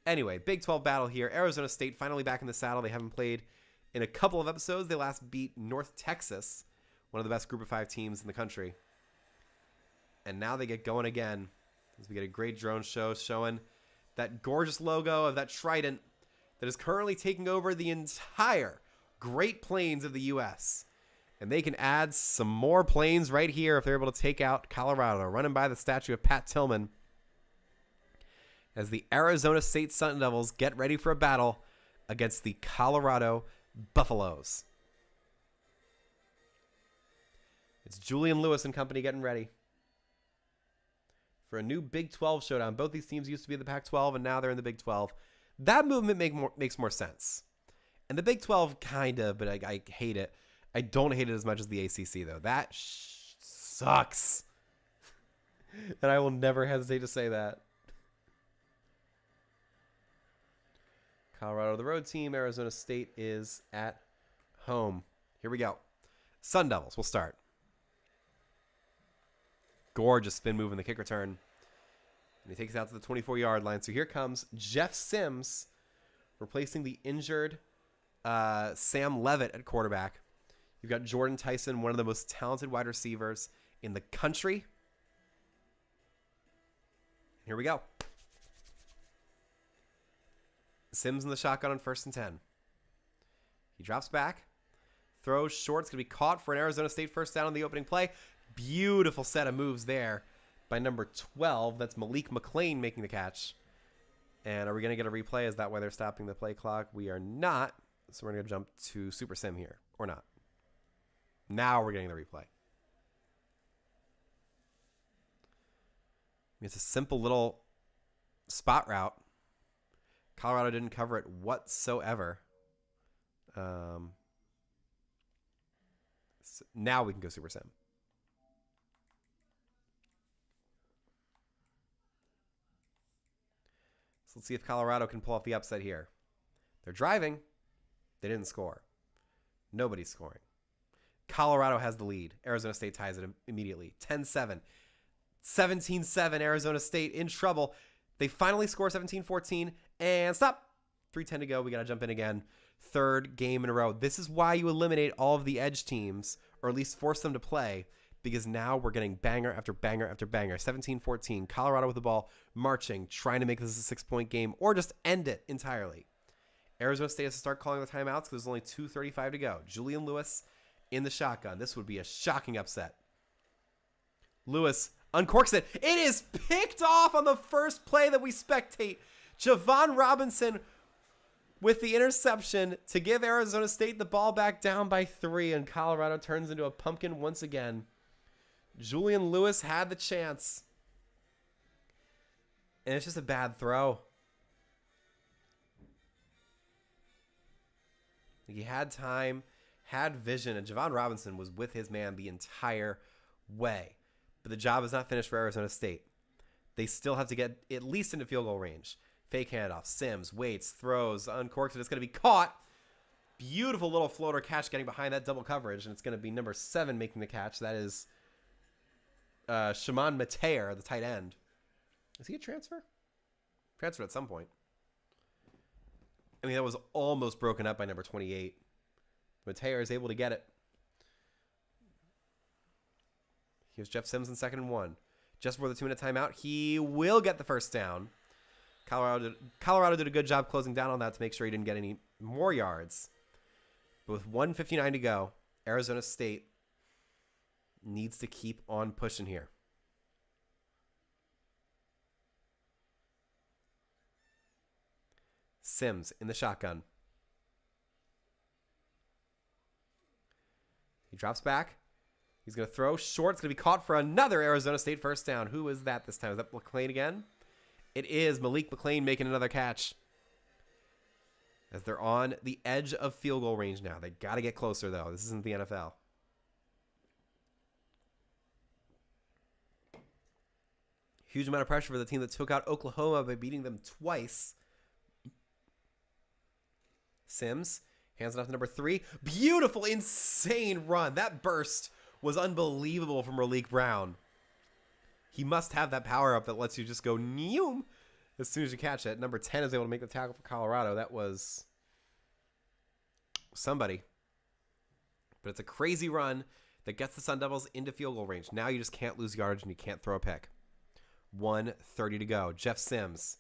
Speaker 1: Anyway, Big 12 battle here. Arizona State finally back in the saddle. They haven't played in a couple of episodes. They last beat North Texas, one of the best Group of 5 teams in the country. And now they get going again as we get a great drone show showing that gorgeous logo of that trident that is currently taking over the entire Great Plains of the U.S. And they can add some more planes right here if they're able to take out Colorado, running by the statue of Pat Tillman as the Arizona State Sun Devils get ready for a battle against the Colorado Buffaloes. It's Julian Lewis and company getting ready for a new Big 12 showdown. Both these teams used to be in the Pac-12, and now they're in the Big 12. That movement makes more sense. And the Big 12 kind of, but I hate it. I don't hate it as much as the ACC, though. That sucks. And I will never hesitate to say that. Colorado, the road team. Arizona State is at home. Here we go. Sun Devils will start. Gorgeous spin move in the kick return. And he takes it out to the 24-yard line. So here comes Jeff Sims replacing the injured Sam Levitt at quarterback. You've got Jordan Tyson, one of the most talented wide receivers in the country. Here we go. Sims in the shotgun on 1st and 10. He drops back. Throws short. It's going to be caught for an Arizona State first down on the opening play. Beautiful set of moves there by number 12. That's Malik McLean making the catch. And are we going to get a replay? Is that why they're stopping the play clock? We are not. So we're going to jump to Super Sim here. Or not. Now we're getting the replay. It's a simple little spot route. Colorado didn't cover it whatsoever. So now we can go Super Sim. So let's see if Colorado can pull off the upset here. They're driving. They didn't score. Nobody's scoring. Colorado has the lead. Arizona State ties it immediately. 10-7. 17-7. Arizona State in trouble. They finally score 17-14. And stop. 3:10 to go. We got to jump in again. Third game in a row. This is why you eliminate all of the edge teams, or at least force them to play, because now we're getting banger after banger after banger. 17-14. Colorado with the ball, marching, trying to make this a 6-point game, or just end it entirely. Arizona State has to start calling the timeouts because there's only 2:35 to go. Julian Lewis in the shotgun. This would be a shocking upset. Lewis uncorks it. It is picked off on the first play that we spectate. Javon Robinson with the interception to give Arizona State the ball back down by 3, and Colorado turns into a pumpkin once again. Julian Lewis had the chance, and it's just a bad throw. He had time, had vision, and Javon Robinson was with his man the entire way. But the job is not finished for Arizona State. They still have to get at least into field goal range. Fake handoff. Sims waits, throws, uncorks it. It's going to be caught. Beautiful little floater catch getting behind that double coverage, and it's going to be number 7 making the catch. That is Shimon Mateer, the tight end. Is he a transfer? Transferred at some point. I mean, that was almost broken up by number 28. Mateer is able to get it. Here's Jeff Sims in 2nd and 1. Just before the 2-minute timeout, he will get the first down. Colorado did a good job closing down on that to make sure he didn't get any more yards. But with 1:59 to go, Arizona State needs to keep on pushing here. Sims in the shotgun. He drops back. He's going to throw short. It's going to be caught for another Arizona State first down. Who is that this time? Is that McLean again? It is Malik McLean making another catch. As they're on the edge of field goal range now. They got to get closer, though. This isn't the NFL. Huge amount of pressure for the team that took out Oklahoma by beating them twice. Sims hands it off to number 3. Beautiful, insane run. That burst was unbelievable from Malik Brown. He must have that power up that lets you just go neum as soon as you catch it. Number 10 is able to make the tackle for Colorado. That was somebody. But it's a crazy run that gets the Sun Devils into field goal range. Now you just can't lose yardage and you can't throw a pick. 1:30 to go. Jeff Sims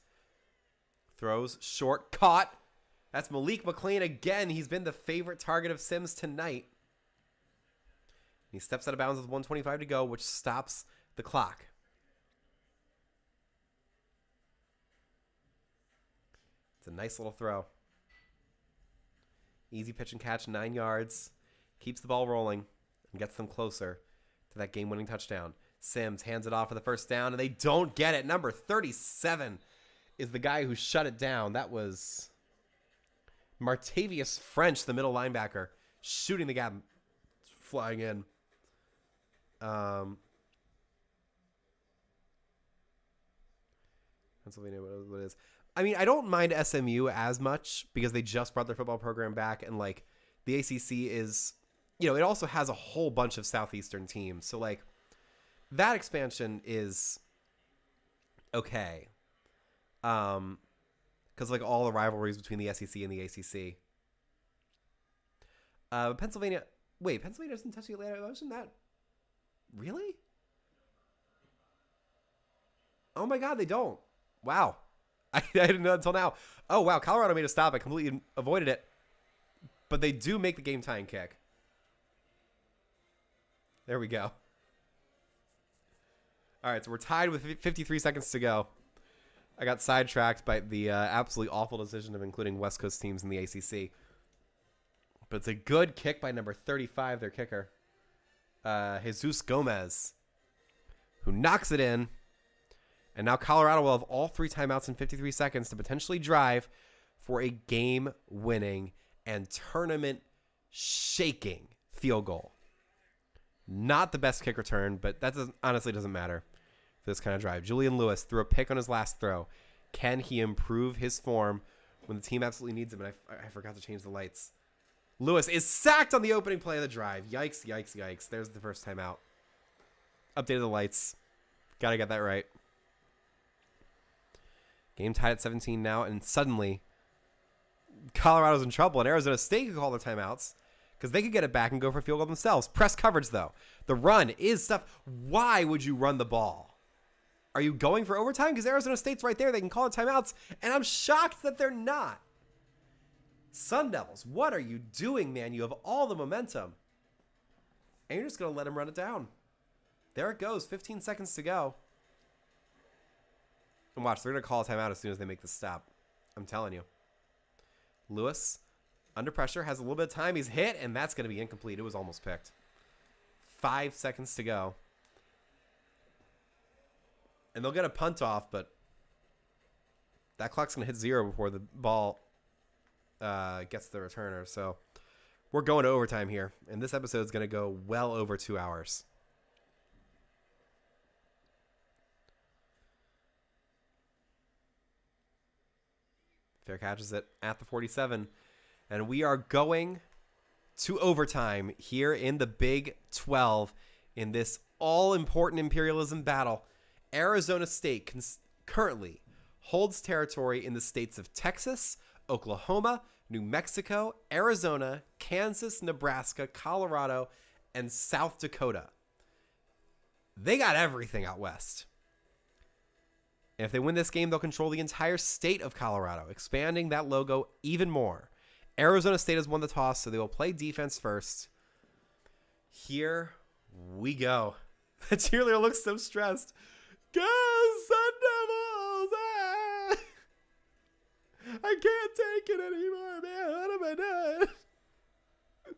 Speaker 1: throws short, caught. That's Malik McLean again. He's been the favorite target of Sims tonight. He steps out of bounds with 1:25 to go, which stops the clock. It's a nice little throw. Easy pitch and catch, 9 yards. Keeps the ball rolling and gets them closer to that game-winning touchdown. Sims hands it off for the first down, and they don't get it. Number 37 is the guy who shut it down. That was Martavius French, the middle linebacker, shooting the gap, flying in. Pennsylvania, what it is. I mean, I don't mind SMU as much because they just brought their football program back, and like the ACC is, it also has a whole bunch of Southeastern teams. So like that expansion is okay. Because like all the rivalries between the SEC and the ACC. Pennsylvania doesn't touch the Atlantic Ocean. That really? Oh my God, they don't. Wow. I didn't know until now. Oh wow, Colorado made a stop. I completely avoided it. but they do make the game-tying kick. There we go. All right, so we're tied with 53 seconds to go. I got sidetracked by the absolutely awful decision of including West Coast teams in the ACC. But it's a good kick by number 35, their kicker, Jesus Gomez, who knocks it in. And now Colorado will have all 3 timeouts in 53 seconds to potentially drive for a game-winning and tournament-shaking field goal. Not the best kick return, but that honestly doesn't matter for this kind of drive. Julian Lewis threw a pick on his last throw. Can he improve his form when the team absolutely needs him? And I forgot to change the lights. Lewis is sacked on the opening play of the drive. Yikes, yikes, yikes. There's the first timeout. Updated the lights. Got to get that right. Game tied at 17 now, and suddenly Colorado's in trouble, and Arizona State could call their timeouts because they could get it back and go for a field goal themselves. Press coverage, though. The run is stuff. Why would you run the ball? Are you going for overtime? Because Arizona State's right there. They can call it timeouts, and I'm shocked that they're not. Sun Devils, what are you doing, man? You have all the momentum, and you're just going to let them run it down. There it goes. 15 seconds to go. And watch, they're going to call a timeout as soon as they make the stop. I'm telling you. Lewis, under pressure, has a little bit of time. He's hit, and that's going to be incomplete. It was almost picked. 5 seconds to go. And they'll get a punt off, but that clock's going to hit 0 before the ball gets to the returner. So we're going to overtime here, and this episode's going to go well over 2 hours. Fair catches it at the 47. And we are going to overtime here in the Big 12 in this all-important imperialism battle. Arizona State currently holds territory in the states of Texas, Oklahoma, New Mexico, Arizona, Kansas, Nebraska, Colorado, and South Dakota. They got everything out west. And if they win this game, they'll control the entire state of Colorado, expanding that logo even more. Arizona State has won the toss, so they will play defense first. Here we go. The cheerleader looks so stressed. Go, Sun Devils! Ah! I can't take it anymore, man. What have I done? I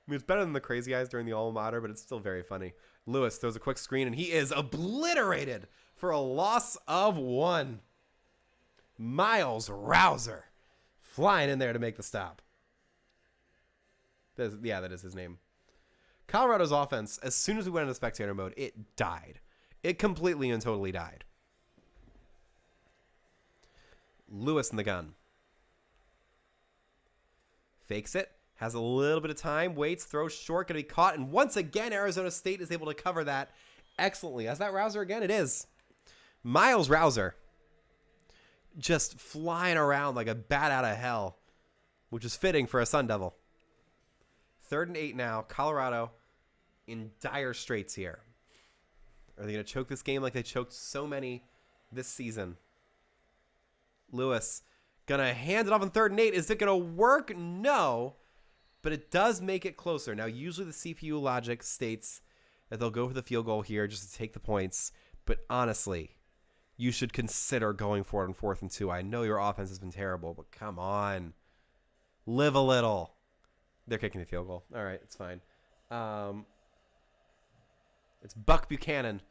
Speaker 1: mean, it's better than the crazy eyes during the alma mater, but it's still very funny. Lewis throws a quick screen, and he is obliterated for a loss of 1. Miles Rouser flying in there to make the stop. That is his name. Colorado's offense, as soon as we went into spectator mode, it died. It completely and totally died. Lewis in the gun. Fakes it. Has a little bit of time. Waits. Throws short. Going to be caught. And once again, Arizona State is able to cover that excellently. Is that Rouser again? It is. Miles Rouser. Just flying around like a bat out of hell. Which is fitting for a Sun Devil. 3rd and 8 now. Colorado in dire straits here. Are they going to choke this game like they choked so many this season? Lewis going to hand it off on 3rd and 8. Is it going to work? No. But it does make it closer. Now, usually the CPU logic states that they'll go for the field goal here just to take the points. But honestly, you should consider going for it on 4th and 2. I know your offense has been terrible, but come on. Live a little. They're kicking the field goal. All right, it's fine. It's Buck Buchanan.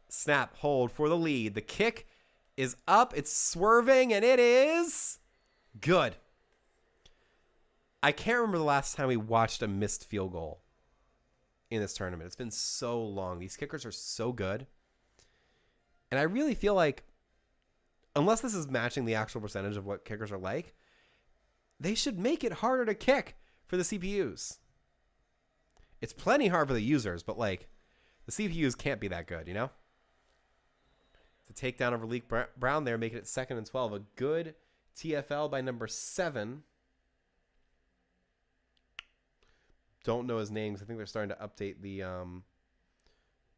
Speaker 1: Snap, hold for the lead. The kick is up. It's swerving, and it is good. I can't remember the last time we watched a missed field goal in this tournament. It's been so long. These kickers are so good. And I really feel like, unless this is matching the actual percentage of what kickers are like, they should make it harder to kick for the CPUs. It's plenty hard for the users, but like the CPUs can't be that good, you know? The takedown over Leek Brown there, making it 2nd and 12. A good TFL by number 7. Don't know his names. I think they're starting to update the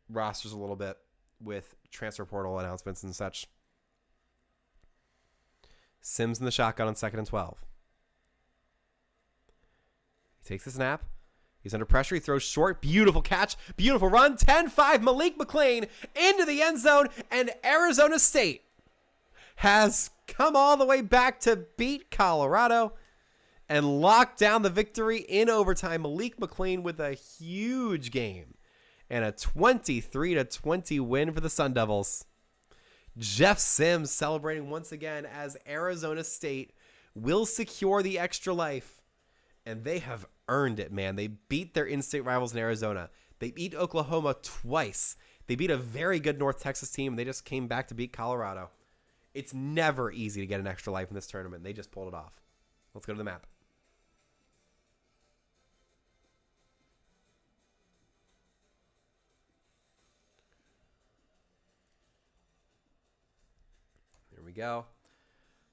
Speaker 1: rosters a little bit with transfer portal announcements and such. Sims in the shotgun on 2nd and 12. takes the snap. He's under pressure. He throws short. Beautiful catch. Beautiful run. 10-5. Malik McLean into the end zone. And Arizona State has come all the way back to beat Colorado and lock down the victory in overtime. Malik McLean with a huge game and a 23-20 win for the Sun Devils. Jeff Sims celebrating once again as Arizona State will secure the extra life. And they have earned it, man. They beat their in-state rivals in Arizona. They beat Oklahoma twice. They beat a very good North Texas team, and they just came back to beat Colorado. It's never easy to get an extra life in this tournament. They just pulled it off. Let's go to the map. There we go.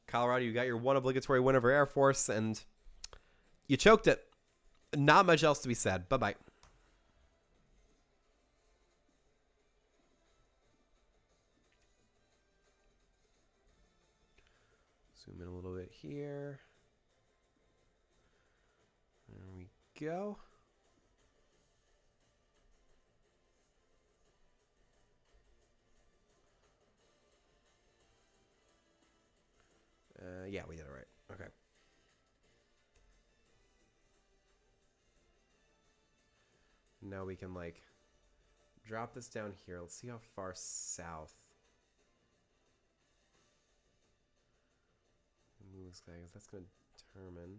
Speaker 1: Colorado, you got your one obligatory win over Air Force, and you choked it. Not much else to be said. Bye-bye. Zoom in a little bit here. There we go. Yeah, we did it right. Okay. Now we can, like, drop this down here. Let's see how far south. Move this guy, because that's going to determine.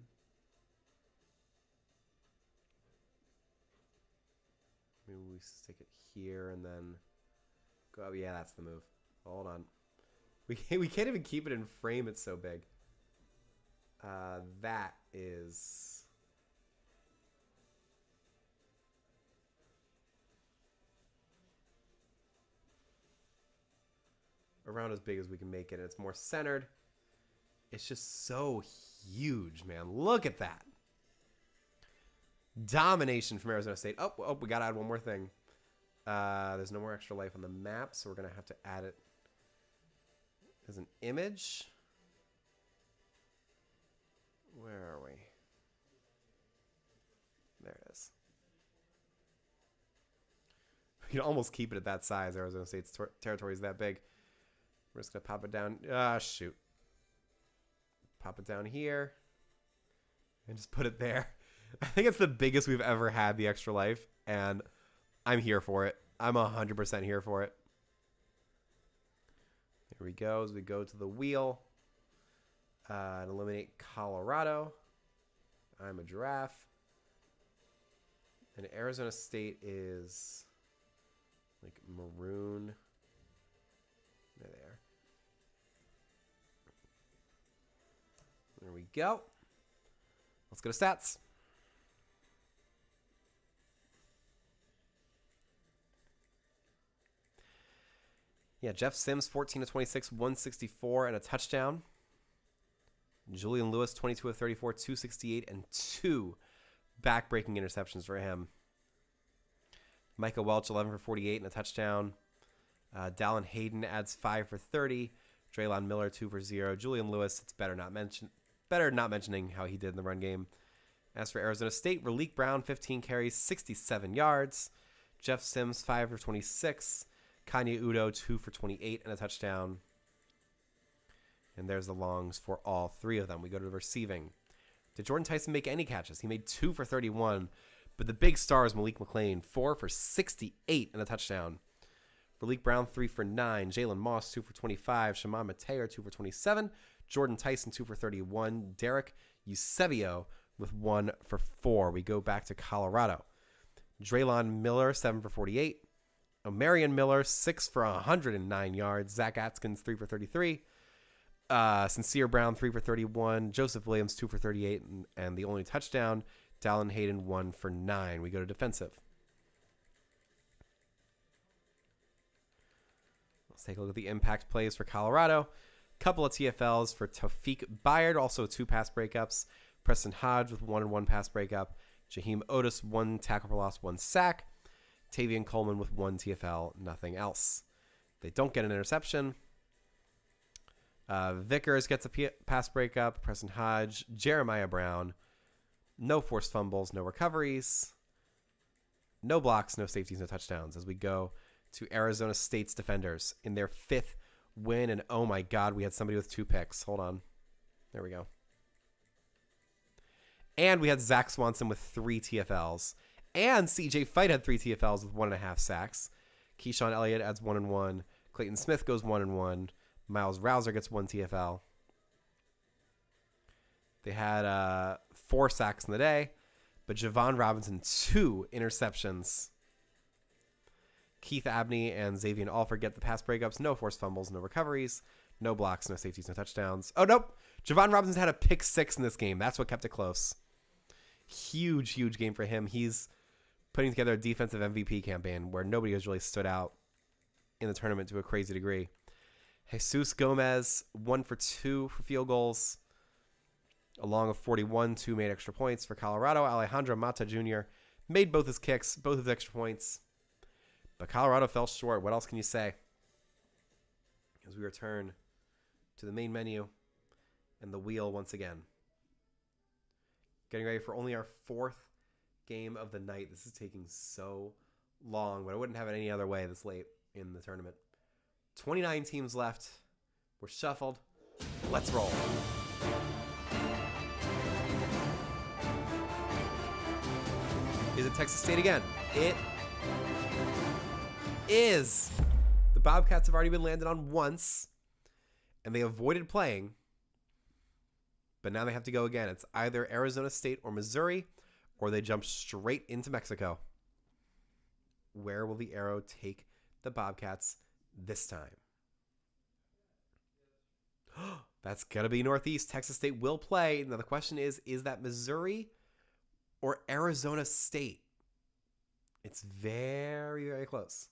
Speaker 1: Maybe we stick it here and then go. Oh, yeah, that's the move. Hold on. We can't even keep it in frame. It's so big. That is... around as big as we can make it. It's more centered. It's just so huge, man. Look at that. Domination from Arizona State. Oh, we got to add one more thing. There's no more extra life on the map, so we're going to have to add it as an image. Where are we? There it is. We can almost keep it at that size. Arizona State's territory is that big. We're just going to pop it down. Shoot. Pop it down here. And just put it there. I think it's the biggest we've ever had, the extra life. And I'm here for it. I'm 100% here for it. Here we go as we go to the wheel. And eliminate Colorado. I'm a giraffe. And Arizona State is like maroon. There they are. There we go. Let's go to stats. Yeah, Jeff Sims, 14 of 26, 164, and a touchdown. Julian Lewis, 22 of 34, 268, and 2 back-breaking interceptions for him. Micah Welch, 11 for 48, and a touchdown. Dallin Hayden adds 5 for 30. Draylon Miller, 2 for 0. Julian Lewis, it's better not mentioning how he did in the run game. As for Arizona State, Raleek Brown, 15 carries, 67 yards. Jeff Sims, 5 for 26. Kanye Udo, 2 for 28, and a touchdown. And there's the longs for all 3 of them. We go to the receiving. Did Jordan Tyson make any catches? He made 2 for 31. But the big star is Malik McLean, 4 for 68 and a touchdown. Raleek Brown, 3 for 9. Jalen Moss, 2 for 25. Shimon Mateo, 2 for 27. Jordan Tyson, 2 for 31. Derek Eusebio with 1 for 4. We go back to Colorado. Draylon Miller, 7 for 48. Marion Miller, 6 for 109 yards. Zach Atkins, 3 for 33. Sincere Brown, 3 for 31. Joseph Williams, 2 for 38. And the only touchdown, Dallin Hayden, 1 for 9. We go to defensive. Let's take a look at the impact plays for Colorado. Couple of TFLs for Taufik Bayard, also 2 pass breakups. Preston Hodge with 1 and 1 pass breakup. Jaheim Otis, 1 tackle for loss, 1 sack. Tavian Coleman with 1 TFL, nothing else. They don't get an interception. Vickers gets a pass breakup. Preston Hodge, Jeremiah Brown, No forced fumbles, no recoveries, no blocks, no safeties, no touchdowns as we go to Arizona State's defenders in their 5th win. And oh my God, we had somebody with 2 picks. Hold on. There we go. And we had Zach Swanson with 3 TFLs. And CJ Fight had 3 TFLs with 1.5 sacks. Keyshawn Elliott adds 1 and 1. Clayton Smith goes 1 and 1. Miles Rouser gets 1 TFL. They had 4 sacks in the day, but Javon Robinson 2 interceptions. Keith Abney and Xavier Alford get the pass breakups. No forced fumbles, no recoveries, no blocks, no safeties, no touchdowns. Oh, nope. Javon Robinson had a pick 6 in this game. That's what kept it close. Huge, huge game for him. He's putting together a defensive MVP campaign where nobody has really stood out in the tournament to a crazy degree. Jesus Gomez, 1 for 2 for field goals, along with 41, 2 made extra points for Colorado. Alejandro Mata Jr. made both his kicks, both his extra points. But Colorado fell short. What else can you say? As we return to the main menu and the wheel once again. Getting ready for only our 4th game of the night. This is taking so long, but I wouldn't have it any other way this late in the tournament. 29 teams left. We're shuffled. Let's roll. Is it Texas State again? It is. The Bobcats have already been landed on once, and they avoided playing, but now they have to go again. It's either Arizona State or Missouri, or they jump straight into Mexico. Where will the arrow take the Bobcats this time? That's going to be Northeast. Texas State will play. Now the question is that Missouri or Arizona State? It's very, very close.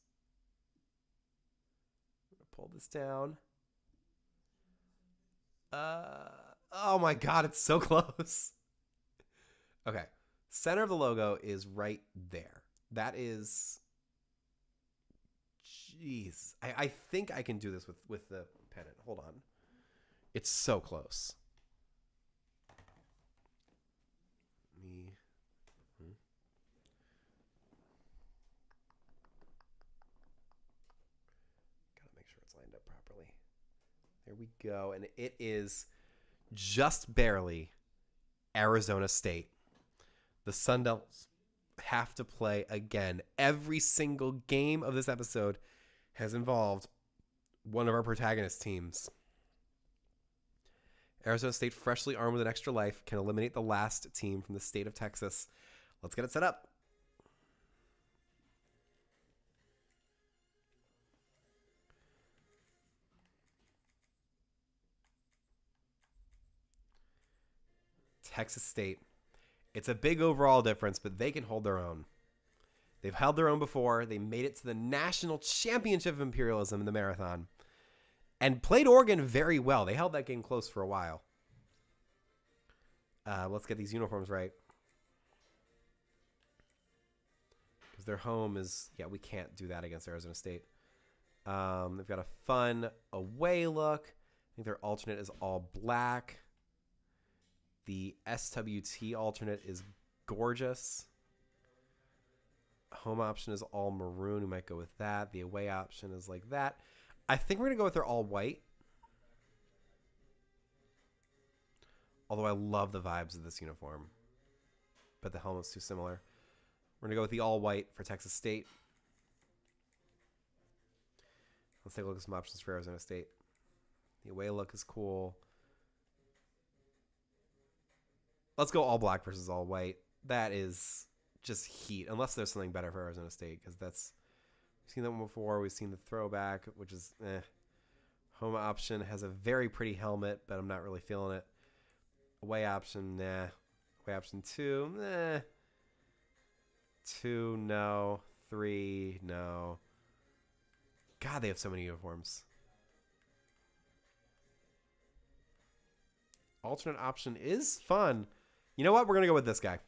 Speaker 1: I'm going to pull this down. Oh my God, it's so close. Okay. Center of the logo is right there. That is... Jeez. I think I can do this with the pennant. Hold on. It's so close. Gotta make sure it's lined up properly. There we go. And it is just barely Arizona State. The Sun Devils have to play again. Every single game of this episode has involved one of our protagonist teams. Arizona State, freshly armed with an extra life, can eliminate the last team from the state of Texas. Let's get it set up. Texas State. It's a big overall difference, but they can hold their own. They've held their own before. They made it to the national championship of Imperialism in the marathon and played Oregon very well. They held that game close for a while. Let's get these uniforms right. Because their home is... Yeah, we can't do that against Arizona State. They've got a fun away look. I think their alternate is all black. The SWT alternate is gorgeous. Home option is all maroon. We might go with that. The away option is like that. I think we're going to go with their all white. Although I love the vibes of this uniform. But the helmet's too similar. We're going to go with the all white for Texas State. Let's take a look at some options for Arizona State. The away look is cool. Let's go all black versus all white. That is just heat. Unless there's something better for Arizona State. Because that's... We've seen that one before. We've seen the throwback, which is eh. Home option has a very pretty helmet, but I'm not really feeling it. Away option, nah. Away option 2, nah. 2, no. 3, no. God, they have so many uniforms. Alternate option is fun. You know what? We're going to go with this guy.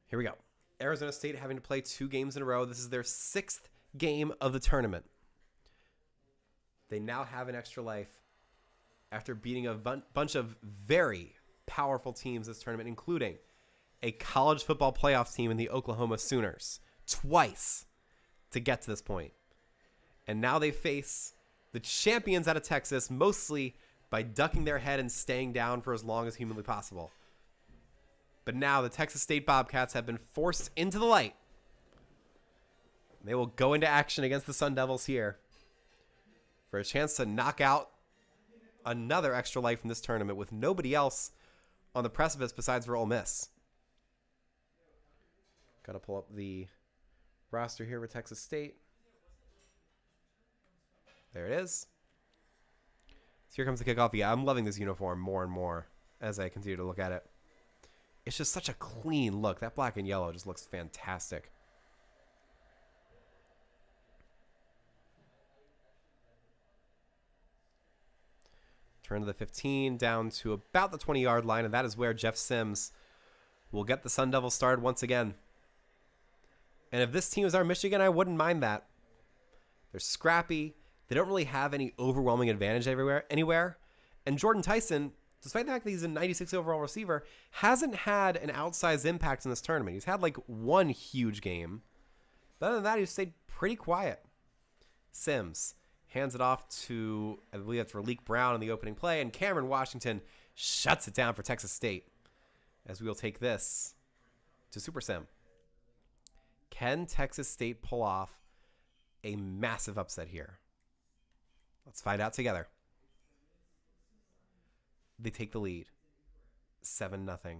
Speaker 1: Here we go. Arizona State having to play 2 games in a row. This is their 6th game of the tournament. They now have an extra life after beating a bunch of very powerful teams this tournament, including a college football playoff team in the Oklahoma Sooners twice to get to this point. And now they face the champions out of Texas, mostly by ducking their head and staying down for as long as humanly possible. But now the Texas State Bobcats have been forced into the light. They will go into action against the Sun Devils here for a chance to knock out another extra life from this tournament with nobody else on the precipice besides for Ole Miss. Got to pull up the roster here with Texas State. There it is. So here comes the kickoff. Yeah, I'm loving this uniform more and more as I continue to look at it. It's just such a clean look. That black and yellow just looks fantastic. Turn to the 15, down to about the 20-yard line, and that is where Jeff Sims will get the Sun Devils started once again. And if this team is our Michigan, I wouldn't mind that. They're scrappy. They don't really have any overwhelming advantage anywhere. And Jordan Tyson, despite the fact that he's a 96 overall receiver, hasn't had an outsized impact in this tournament. He's had like one huge game. But other than that, he's stayed pretty quiet. Sims hands it off to, I believe that's Raleek Brown in the opening play, and Cameron Washington shuts it down for Texas State as we will take this to Super Sim. Can Texas State pull off a massive upset here? Let's find out together. They take the lead. 7-0.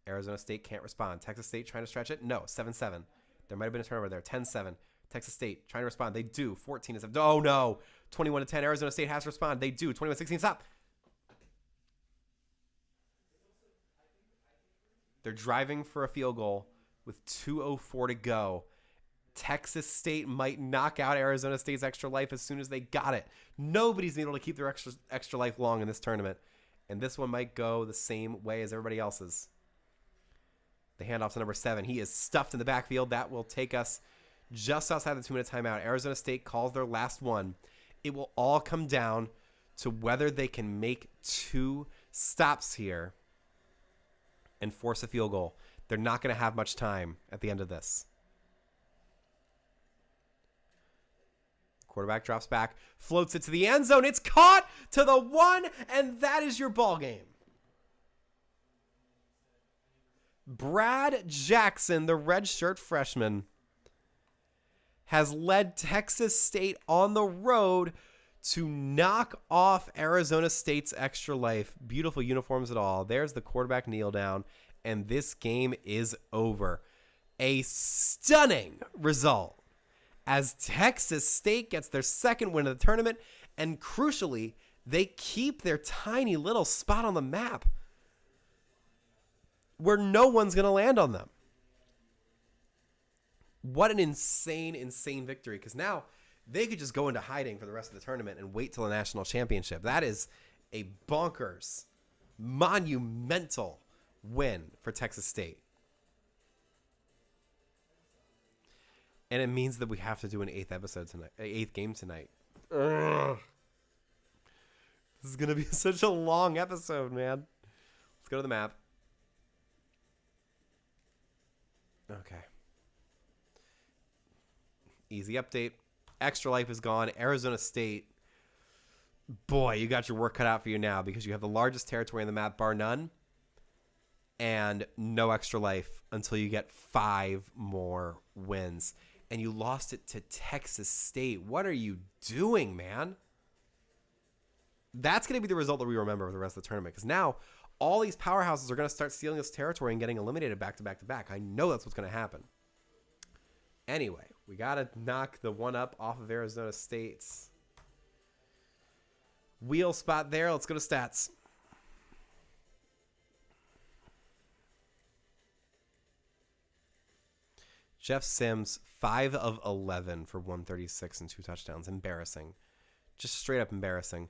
Speaker 1: Arizona State can't respond. Texas State trying to stretch it? No, 7-7. There might have been a turnover there. 10-7. Texas State trying to respond. They do. 14-7. Oh, no. 21-10. Arizona State has to respond. They do. 21-16. Stop. They're driving for a field goal with 2:04 to go. Texas State might knock out Arizona State's extra life as soon as they got it. Nobody's been able to keep their extra life long in this tournament. And this one might go the same way as everybody else's. The handoff to number 7. He is stuffed in the backfield. That will take us just outside the 2-minute timeout. Arizona State calls their last one. It will all come down to whether they can make 2 stops here and force a field goal. They're not going to have much time at the end of this. Quarterback drops back, floats it to the end zone. It's caught to the 1, and that is your ball game. Brad Jackson, the redshirt freshman, has led Texas State on the road to knock off Arizona State's extra life. Beautiful uniforms at all. There's the quarterback kneel down, and this game is over. A stunning result as Texas State gets their second win of the tournament, and crucially, they keep their tiny little spot on the map where no one's going to land on them. What an insane, insane victory, because now they could just go into hiding for the rest of the tournament and wait till the national championship. That is a bonkers, monumental win for Texas State. And it means that we have to do an 8th episode tonight, 8th game tonight. Ugh. This is going to be such a long episode, man. Let's go to the map. Okay. Easy update. Extra life is gone. Arizona State. Boy, you got your work cut out for you now because you have the largest territory on the map, bar none. And no extra life until you get 5 more wins. And you lost it to Texas State. What are you doing, man? That's going to be the result that we remember for the rest of the tournament. Because now all these powerhouses are going to start stealing this territory and getting eliminated back to back to back. I know that's what's going to happen. Anyway, we got to knock the one up off of Arizona State's wheel spot there. Let's go to stats. Jeff Sims, 5 of 11 for 136 and 2 touchdowns. Embarrassing. Just straight up embarrassing.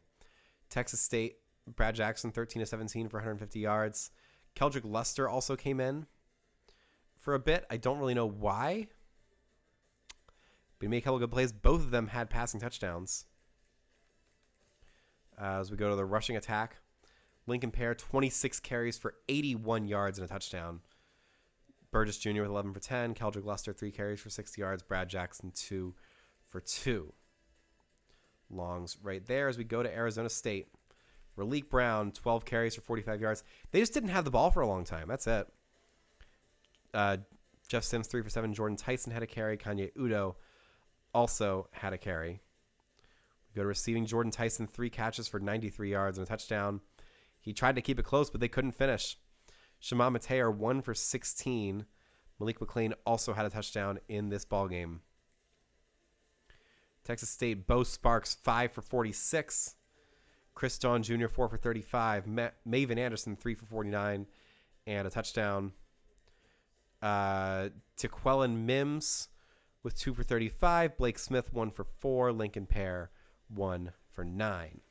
Speaker 1: Texas State, Brad Jackson, 13 of 17 for 150 yards. Keldrick Luster also came in for a bit. I don't really know why. But he made a couple good plays. Both of them had passing touchdowns. As we go to the rushing attack, Lincoln Pear, 26 carries for 81 yards and a touchdown. Burgess Jr. with 11 for 10. Keldrick Luster, 3 carries for 60 yards. Brad Jackson, 2 for 2. Longs right there as we go to Arizona State. Raleek Brown, 12 carries for 45 yards. They just didn't have the ball for a long time. That's it. Jeff Sims, 3 for 7. Jordan Tyson had a carry. Kanye Udo also had a carry. We go to receiving. Jordan Tyson, 3 catches for 93 yards and a touchdown. He tried to keep it close, but they couldn't finish. Shema Mateo, 1 for 16. Malik McLean also had a touchdown in this ballgame. Texas State, Bo Sparks, 5 for 46. Chris Dawn Jr., 4 for 35. Maven Anderson, 3 for 49. And a touchdown. Tequelin Mims with 2 for 35. Blake Smith, 1 for 4. Lincoln Pear, 1 for 9.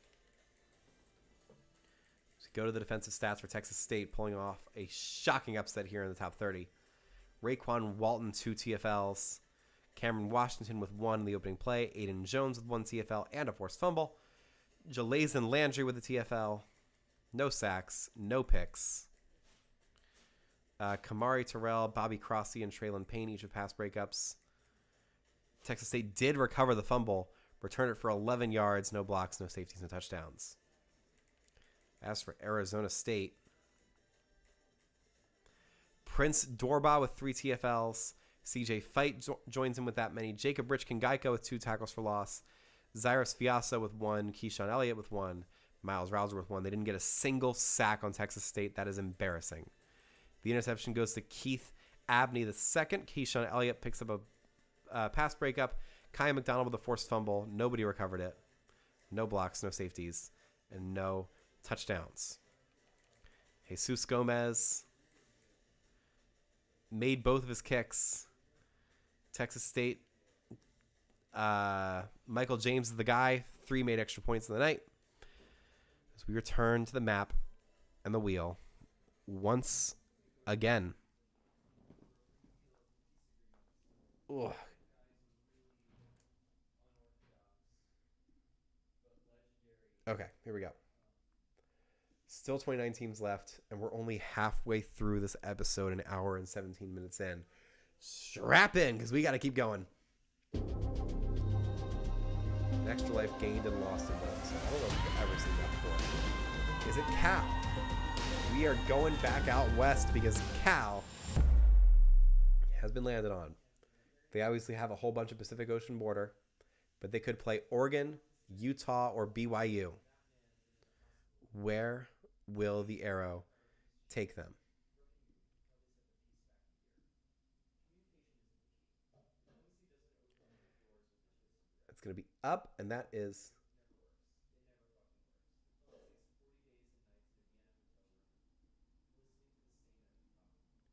Speaker 1: So go to the defensive stats for Texas State, pulling off a shocking upset here in the top 30. Raekwon Walton, 2 TFLs. Cameron Washington with 1 in the opening play. Aiden Jones with 1 TFL and a forced fumble. Jalazen Landry with a TFL. No sacks, no picks. Kamari Terrell, Bobby Crossy, and Traylon Payne each with pass breakups. Texas State did recover the fumble, returned it for 11 yards, no blocks, no safeties, no touchdowns. As for Arizona State, Prince Dorba with 3 TFLs. CJ Fight joins him with that many. Jacob Rich Kangaico with 2 tackles for loss. Zyrus Fiasa with 1. Keyshawn Elliott with 1. Miles Rouser with 1. They didn't get a single sack on Texas State. That is embarrassing. The interception goes to Keith Abney II. Keyshawn Elliott picks up a pass breakup. Kyle McDonald with a forced fumble. Nobody recovered it. No blocks, no safeties, and no touchdowns. Jesus Gomez made both of his kicks. Texas State, Michael James is the guy. 3 made extra points in the night. As we return to the map and the wheel once again. Ugh. Okay, here we go. Still 29 teams left, and we're only halfway through this episode, an hour and 17 minutes in. Strap in, because we got to keep going. An extra life gained and lost in both, so I don't know if you've ever seen that before. Is it Cal? We are going back out west because Cal has been landed on. They obviously have a whole bunch of Pacific Ocean border, but they could play Oregon, Utah, or BYU. Where will the arrow take them? It's going to be up, and that is...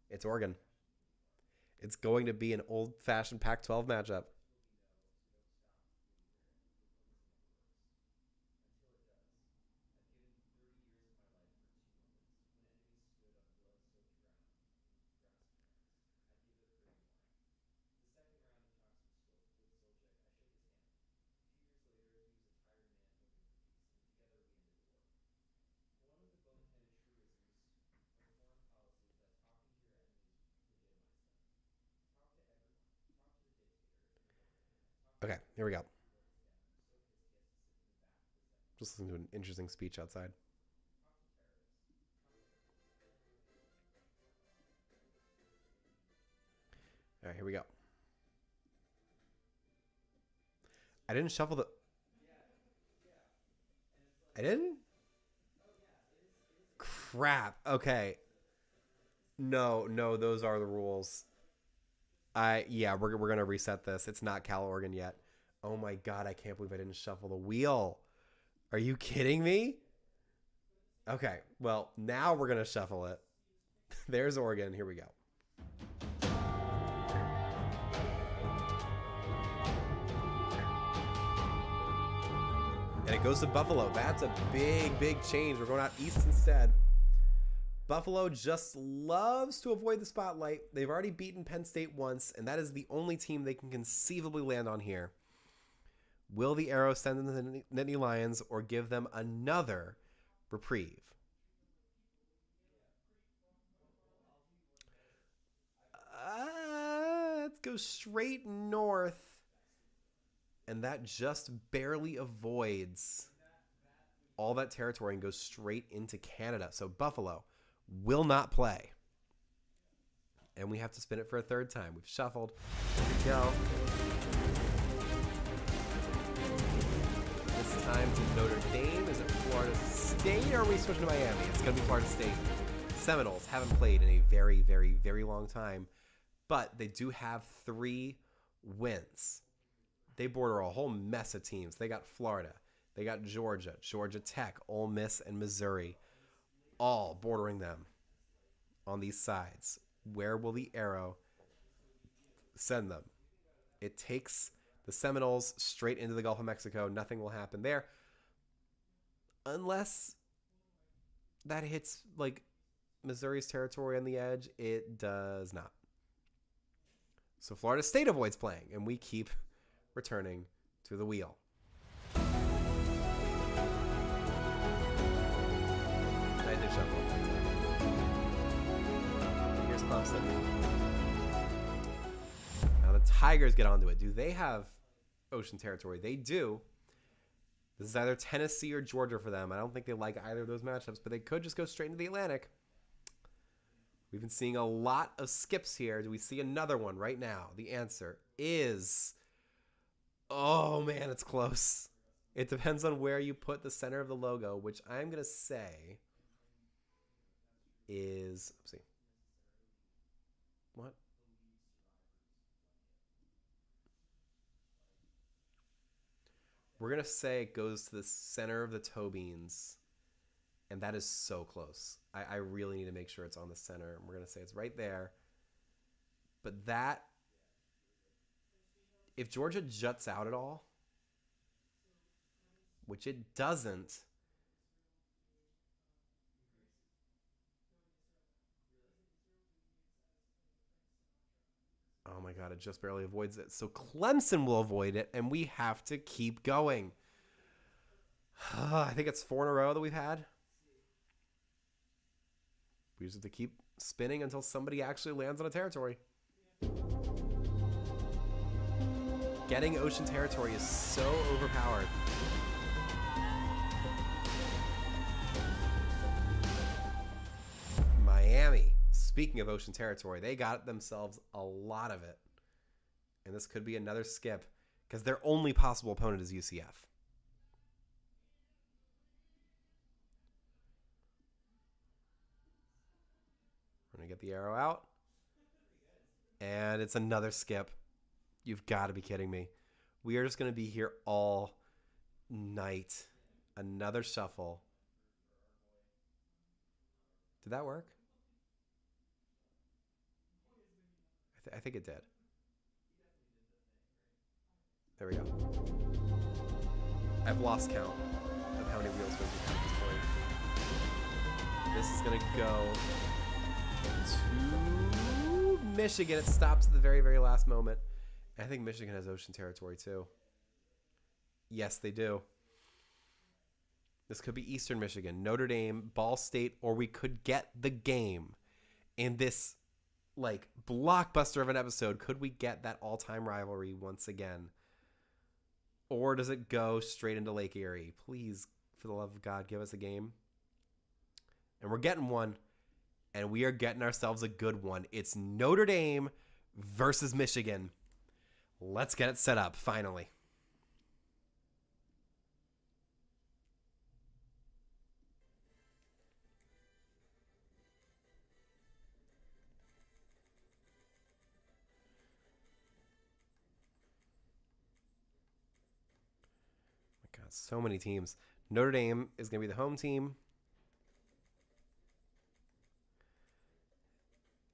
Speaker 1: It's Oregon. It's going to be an old-fashioned Pac-12 matchup. Okay, here we go. Just listen to an interesting speech outside. All right, here we go. I didn't shuffle the... I didn't? Crap. Okay. No, those are the rules. Yeah, we're going to reset this. It's not Cal Oregon yet. Oh my God, I can't believe I didn't shuffle the wheel. Are you kidding me? Okay, well, now we're going to shuffle it. There's Oregon. Here we go. And it goes to Buffalo. That's a big change. We're going out east instead. Buffalo just loves to avoid the spotlight. They've already beaten Penn State once, and that is the only team they can conceivably land on here. Will the arrow send them to the Nittany Lions or give them another reprieve? Let's go straight north. And that just barely avoids all that territory and goes straight into Canada. So Buffalo will not play. And we have to spin it for a third time. We've shuffled. Here we go. This time to Notre Dame. Is it Florida State or are we switching to Miami? It's going to be Florida State. Seminoles haven't played in a very, very, very long time. But they do have 3 wins. They border a whole mess of teams. They got Florida. They got Georgia, Georgia Tech, Ole Miss, and Missouri, all bordering them on these sides. Where will the arrow send them? It takes the Seminoles straight into the Gulf of Mexico. Nothing will happen there. Unless that hits like Missouri's territory on the edge. It does not. So Florida State avoids playing, and we keep returning to the wheel. I did shuffle. Here's Clemson. Now the Tigers get onto it. Do they have ocean territory? They do. This is either Tennessee or Georgia for them. I don't think they like either of those matchups, but they could just go straight into the Atlantic. We've been seeing a lot of skips here. Do we see another one right now? The answer is... oh, man, it's close. It depends on where you put the center of the logo, which I'm going to say is... let's see. What? We're going to say it goes to the center of the toe beans. And that is so close. I really need to make sure it's on the center. We're going to say it's right there. But that... if Georgia juts out at all, which it doesn't, oh my God, it just barely avoids it. So Clemson will avoid it, and we have to keep going. I think it's 4 in a row that we've had. We just have to keep spinning until somebody actually lands on a territory. Getting ocean territory is so overpowered. Miami. Speaking of ocean territory, they got themselves a lot of it. And this could be another skip because their only possible opponent is UCF. We're going to get the arrow out. And it's another skip. You've got to be kidding me. We are just going to be here all night. Another shuffle. Did that work? I think it did. There we go. I've lost count of how many wheels we've had at this point. This is going to go to Michigan. It stops at the very, very last moment. I think Michigan has ocean territory too. Yes, they do. This could be Eastern Michigan, Notre Dame, Ball State, or we could get the game in this like blockbuster of an episode. Could we get that all-time rivalry once again? Or does it go straight into Lake Erie? Please, for the love of God, give us a game. And we're getting one, and we are getting ourselves a good one. It's Notre Dame versus Michigan. Let's get it set up, finally. Oh my God, so many teams. Notre Dame is going to be the home team.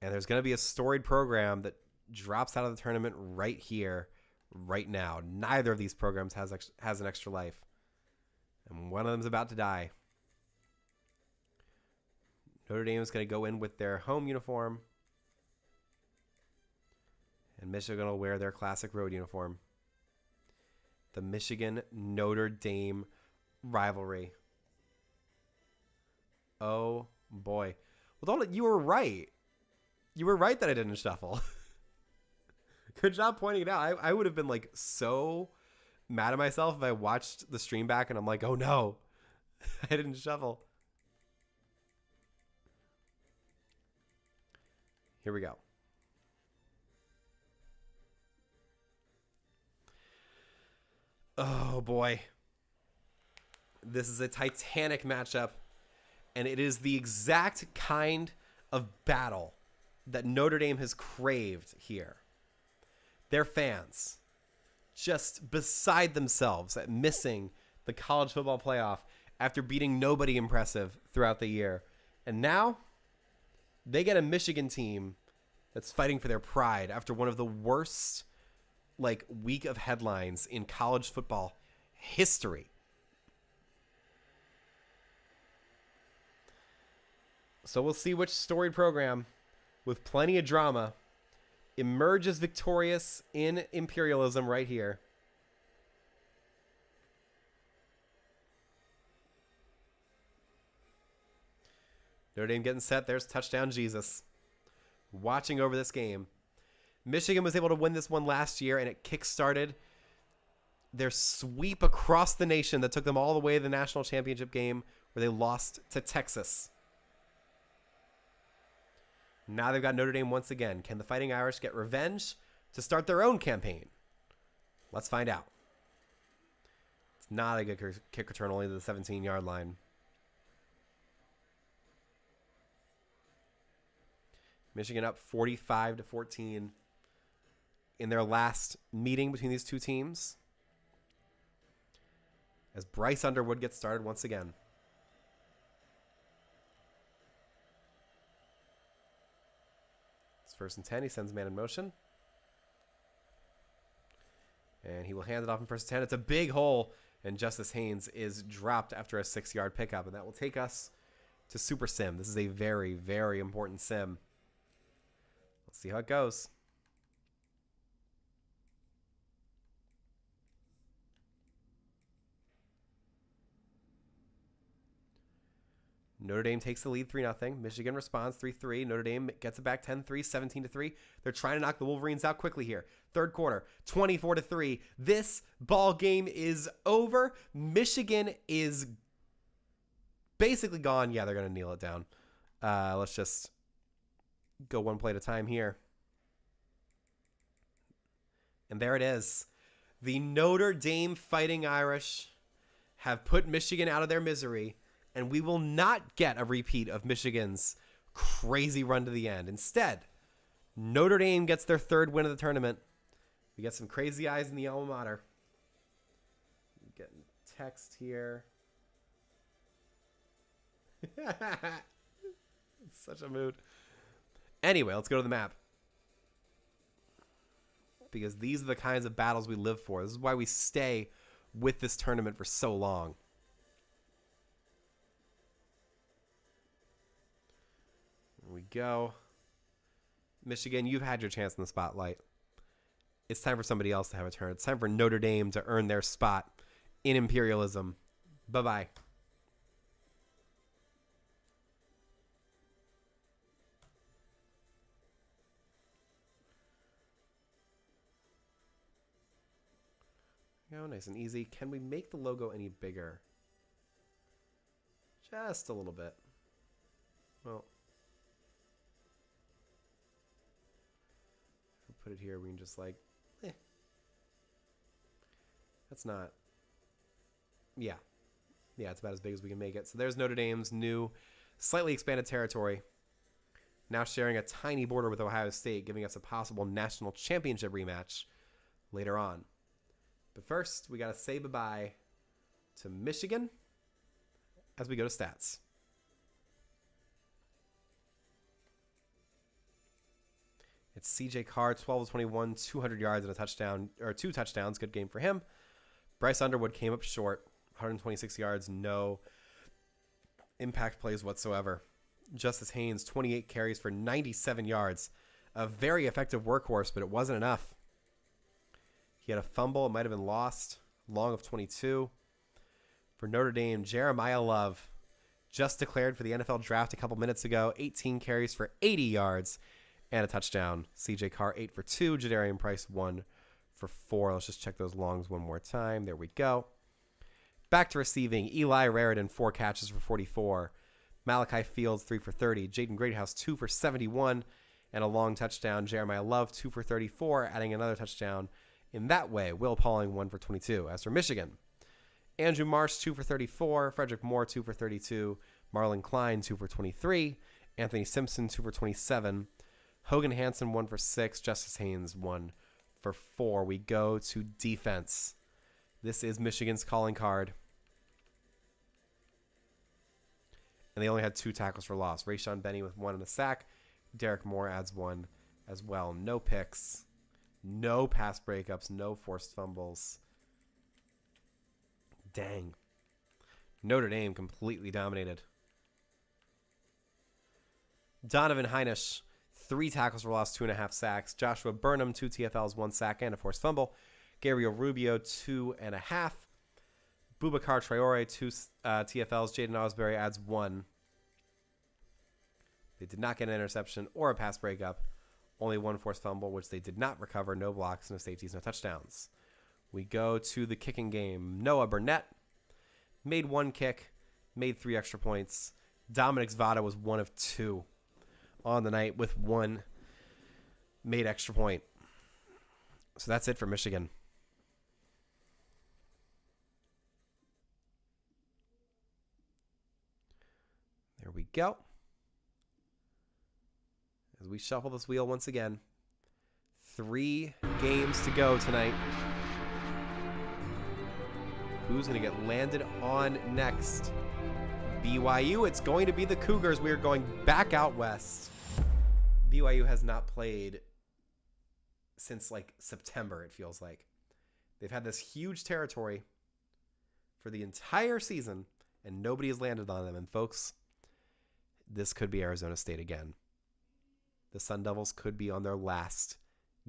Speaker 1: And there's going to be a storied program that drops out of the tournament right here, right now. Neither of these programs has an extra life. And one of them's about to die. Notre Dame is going to go in with their home uniform. And Michigan will wear their classic road uniform. The Michigan-Notre Dame rivalry. Oh, boy. Well, you were right. You were right that I didn't shuffle. Good job pointing it out. I would have been like so mad at myself if I watched the stream back and I'm like, oh no, I didn't shuffle. Here we go. Oh boy. This is a titanic matchup, and it is the exact kind of battle that Notre Dame has craved here. Their fans just beside themselves at missing the college football playoff after beating nobody impressive throughout the year. And now they get a Michigan team that's fighting for their pride after one of the worst week of headlines in college football history. So we'll see which storied program with plenty of drama emerges victorious in Imperialism right here. Notre Dame getting set. There's touchdown Jesus. Watching over this game. Michigan was able to win this one last year, and it kick-started their sweep across the nation that took them all the way to the national championship game where they lost to Texas. Now they've got Notre Dame once again. Can the Fighting Irish get revenge to start their own campaign? Let's find out. It's not a good kick return, only to the 17-yard line. Michigan up 45-14 in their last meeting between these two teams, as Bryce Underwood gets started once again. It's 1st and 10. He sends man in motion. And he will hand it off in 1st and 10. It's a big hole, and Justice Haynes is dropped after a 6-yard pickup, and that will take us to Super Sim. This is a very, very important sim. Let's see how it goes. Notre Dame takes the lead 3-0. Michigan responds 3-3. Notre Dame gets it back 10-3, 17-3. They're trying to knock the Wolverines out quickly here. Third quarter, 24-3. This ball game is over. Michigan is basically gone. Yeah, they're going to kneel it down. Let's just go one play at a time here. And there it is. The Notre Dame Fighting Irish have put Michigan out of their misery, and we will not get a repeat of Michigan's crazy run to the end. Instead, Notre Dame gets their 3rd win of the tournament. We get some crazy eyes in the alma mater. Getting text here. It's such a mood. Anyway, let's go to the map. Because these are the kinds of battles we live for. This is why we stay with this tournament for so long. There we go. Michigan, you've had your chance in the spotlight. It's time for somebody else to have a turn. It's time for Notre Dame to earn their spot in Imperialism. Bye-bye. Go, nice and easy. Can we make the logo any bigger? Just a little bit. Well, if we put it here, we can just That's not... Yeah, it's about as big as we can make it. So there's Notre Dame's new, slightly expanded territory. Now sharing a tiny border with Ohio State, giving us a possible national championship rematch later on. But first, we got to say bye-bye to Michigan as we go to stats. It's CJ Carr, 12-21, 200 yards and a touchdown, or 2 touchdowns. Good game for him. Bryce Underwood came up short, 126 yards, no impact plays whatsoever. Justice Haynes, 28 carries for 97 yards. A very effective workhorse, but it wasn't enough. He had a fumble. It might have been lost. Long of 22. For Notre Dame, Jeremiah Love, just declared for the NFL draft a couple minutes ago. 18 carries for 80 yards and a touchdown. CJ Carr, 8 for 2. Jadarian Price, 1 for 4. Let's just check those longs one more time. There we go. Back to receiving. Eli Raridan, 4 catches for 44. Malachi Fields, 3 for 30. Jaden Greathouse, 2 for 71. And a long touchdown. Jeremiah Love, 2 for 34, adding another touchdown. In that way, Will Pauling, 1 for 22. As for Michigan, Andrew Marsh, 2 for 34. Frederick Moore, 2 for 32. Marlon Klein, 2 for 23. Anthony Simpson, 2 for 27. Hogan Hansen, 1 for 6. Justice Haynes, 1 for 4. We go to defense. This is Michigan's calling card. And they only had 2 tackles for loss. Rayshon Benny with 1 and a sack. Derek Moore adds 1 as well. No picks. No pass breakups. No forced fumbles. Dang. Notre Dame completely dominated. Donovan Heinisch, 3 tackles for loss, 2.5 sacks. Joshua Burnham, 2 TFLs, 1 sack, and a forced fumble. Gabriel Rubio, 2.5. Boubacar Traore, 2 TFLs. Jaden Osbury adds 1. They did not get an interception or a pass breakup. Only 1 forced fumble, which they did not recover. No blocks, no safeties, no touchdowns. We go to the kicking game. Noah Burnett made 1 kick, made 3 extra points. Dominic Zvada was 1 of 2 on the night with 1 made extra point. So that's it for Michigan. There we go. As we shuffle this wheel once again. 3 games to go tonight. Who's going to get landed on next? BYU. It's going to be the Cougars. We are going back out west. BYU has not played since like September, it feels like. They've had this huge territory for the entire season, and nobody has landed on them. And folks, this could be Arizona State again. The Sun Devils could be on their last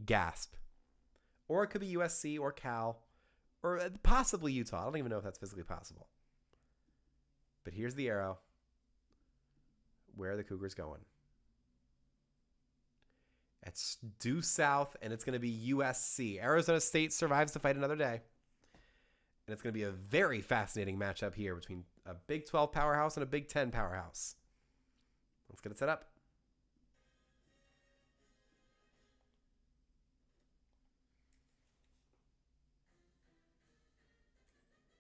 Speaker 1: gasp. Or it could be USC or Cal or possibly Utah. I don't even know if that's physically possible. But here's the arrow. Where are the Cougars going? It's due south, and it's going to be USC. Arizona State survives to fight another day. And it's going to be a very fascinating matchup here between a Big 12 powerhouse and a Big 10 powerhouse. Let's get it set up.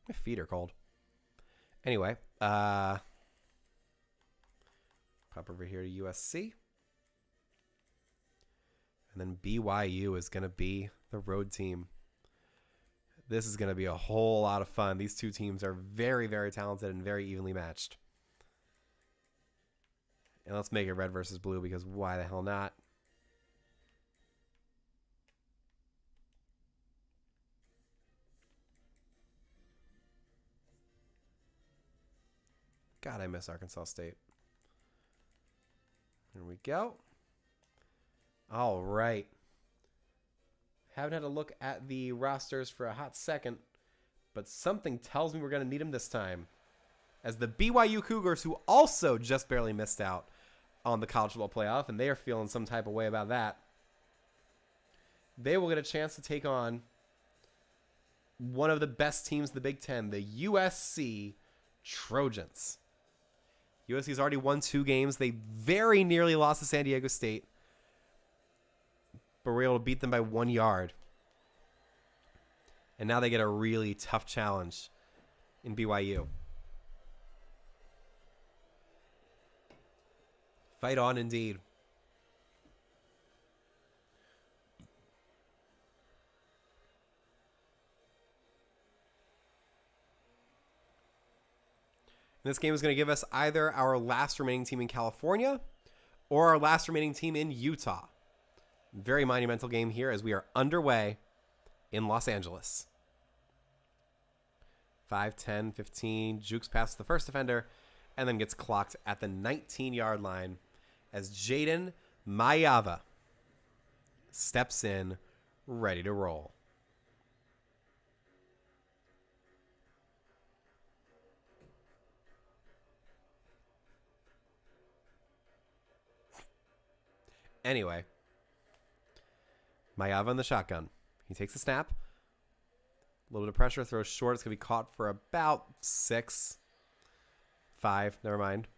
Speaker 1: My feet are cold. Anyway, pop over here to USC. And then BYU is going to be the road team. This is going to be a whole lot of fun. These two teams are very, very talented and very evenly matched. And let's make it red versus blue, because why the hell not? God, I miss Arkansas State. There we go. All right. Haven't had a look at the rosters for a hot second, but something tells me we're going to need them this time. As the BYU Cougars, who also just barely missed out on the college football playoff, and they are feeling some type of way about that, they will get a chance to take on one of the best teams in the Big Ten, the USC Trojans. USC's already won 2 games. They very nearly lost to San Diego State, but were able to beat them by 1 yard. And now they get a really tough challenge in BYU. Fight on indeed. And this game is going to give us either our last remaining team in California or our last remaining team in Utah. Very monumental game here as we are underway in Los Angeles. 5, 10, 15. Jukes past the first defender. and then gets clocked at the 19-yard line as Jaden Mayava steps in, ready to roll. Anyway, Mayava in the shotgun. He takes the snap. A little bit of pressure, throws short. It's going to be caught for about 6, 5. Never mind.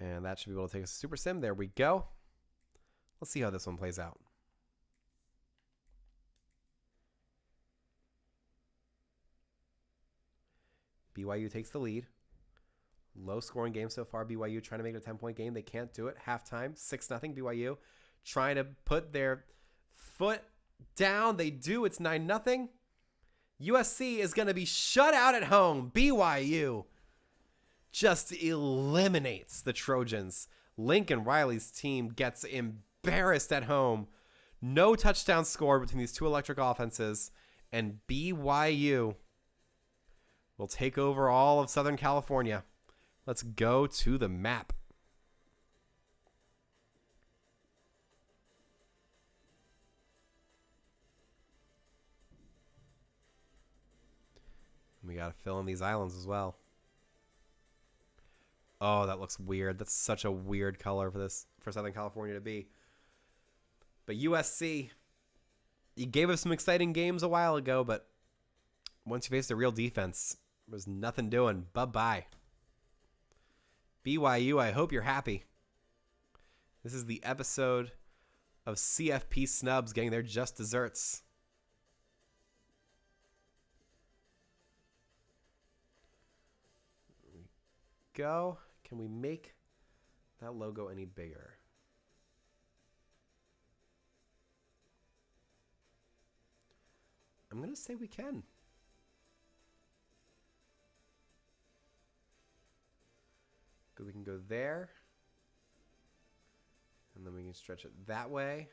Speaker 1: And that should be able to take us to Super Sim. There we go. Let's see how this one plays out. BYU takes the lead. Low scoring game so far. BYU trying to make it a 10-point game. They can't do it. Halftime, 6-0 BYU. Trying to put their foot down. They do. It's 9-0. USC is going to be shut out at home. BYU just eliminates the Trojans. Lincoln Riley's team gets embarrassed at home. No touchdown score between these two electric offenses. And BYU will take over all of Southern California. Let's go to the map. We got to fill in these islands as well. Oh, that looks weird. That's such a weird color for Southern California to be. But USC, you gave us some exciting games a while ago, but once you faced a real defense, there was nothing doing. Bye-bye. BYU, I hope you're happy. This is the episode of CFP snubs getting their just desserts. There we go. Can we make that logo any bigger? I'm going to say we can. We can go there. And then we can stretch it that way.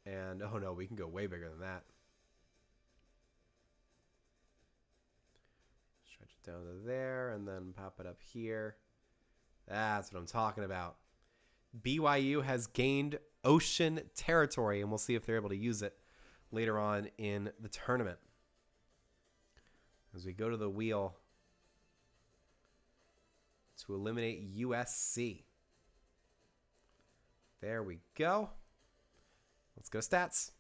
Speaker 1: And, oh no, we can go way bigger than that. Stretch it down to there and then pop it up here. That's what I'm talking about. BYU has gained ocean territory, and we'll see if they're able to use it later on in the tournament. As we go to the wheel to eliminate USC. There we go. Let's go to stats.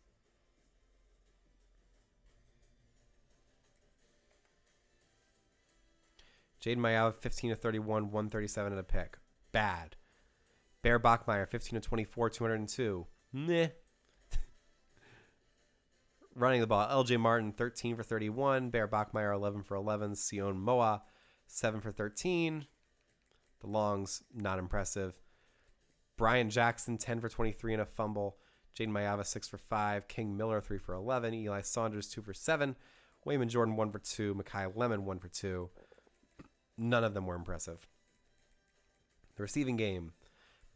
Speaker 1: Jaden Mayava, 15 of 31, 137 and a pick. Bad. Bear Bachmeyer, 15 of 24, 202. Meh. Running the ball, LJ Martin, 13 for 31. Bear Bachmeyer, 11 for 11. Sion Moa, 7 for 13. The longs, not impressive. Brian Jackson, 10 for 23 and a fumble. Jaden Mayava, 6 for 5. King Miller, 3 for 11. Eli Saunders, 2 for 7. Wayman Jordan, 1 for 2. Mekhi Lemon, 1 for 2. None of them were impressive. The receiving game.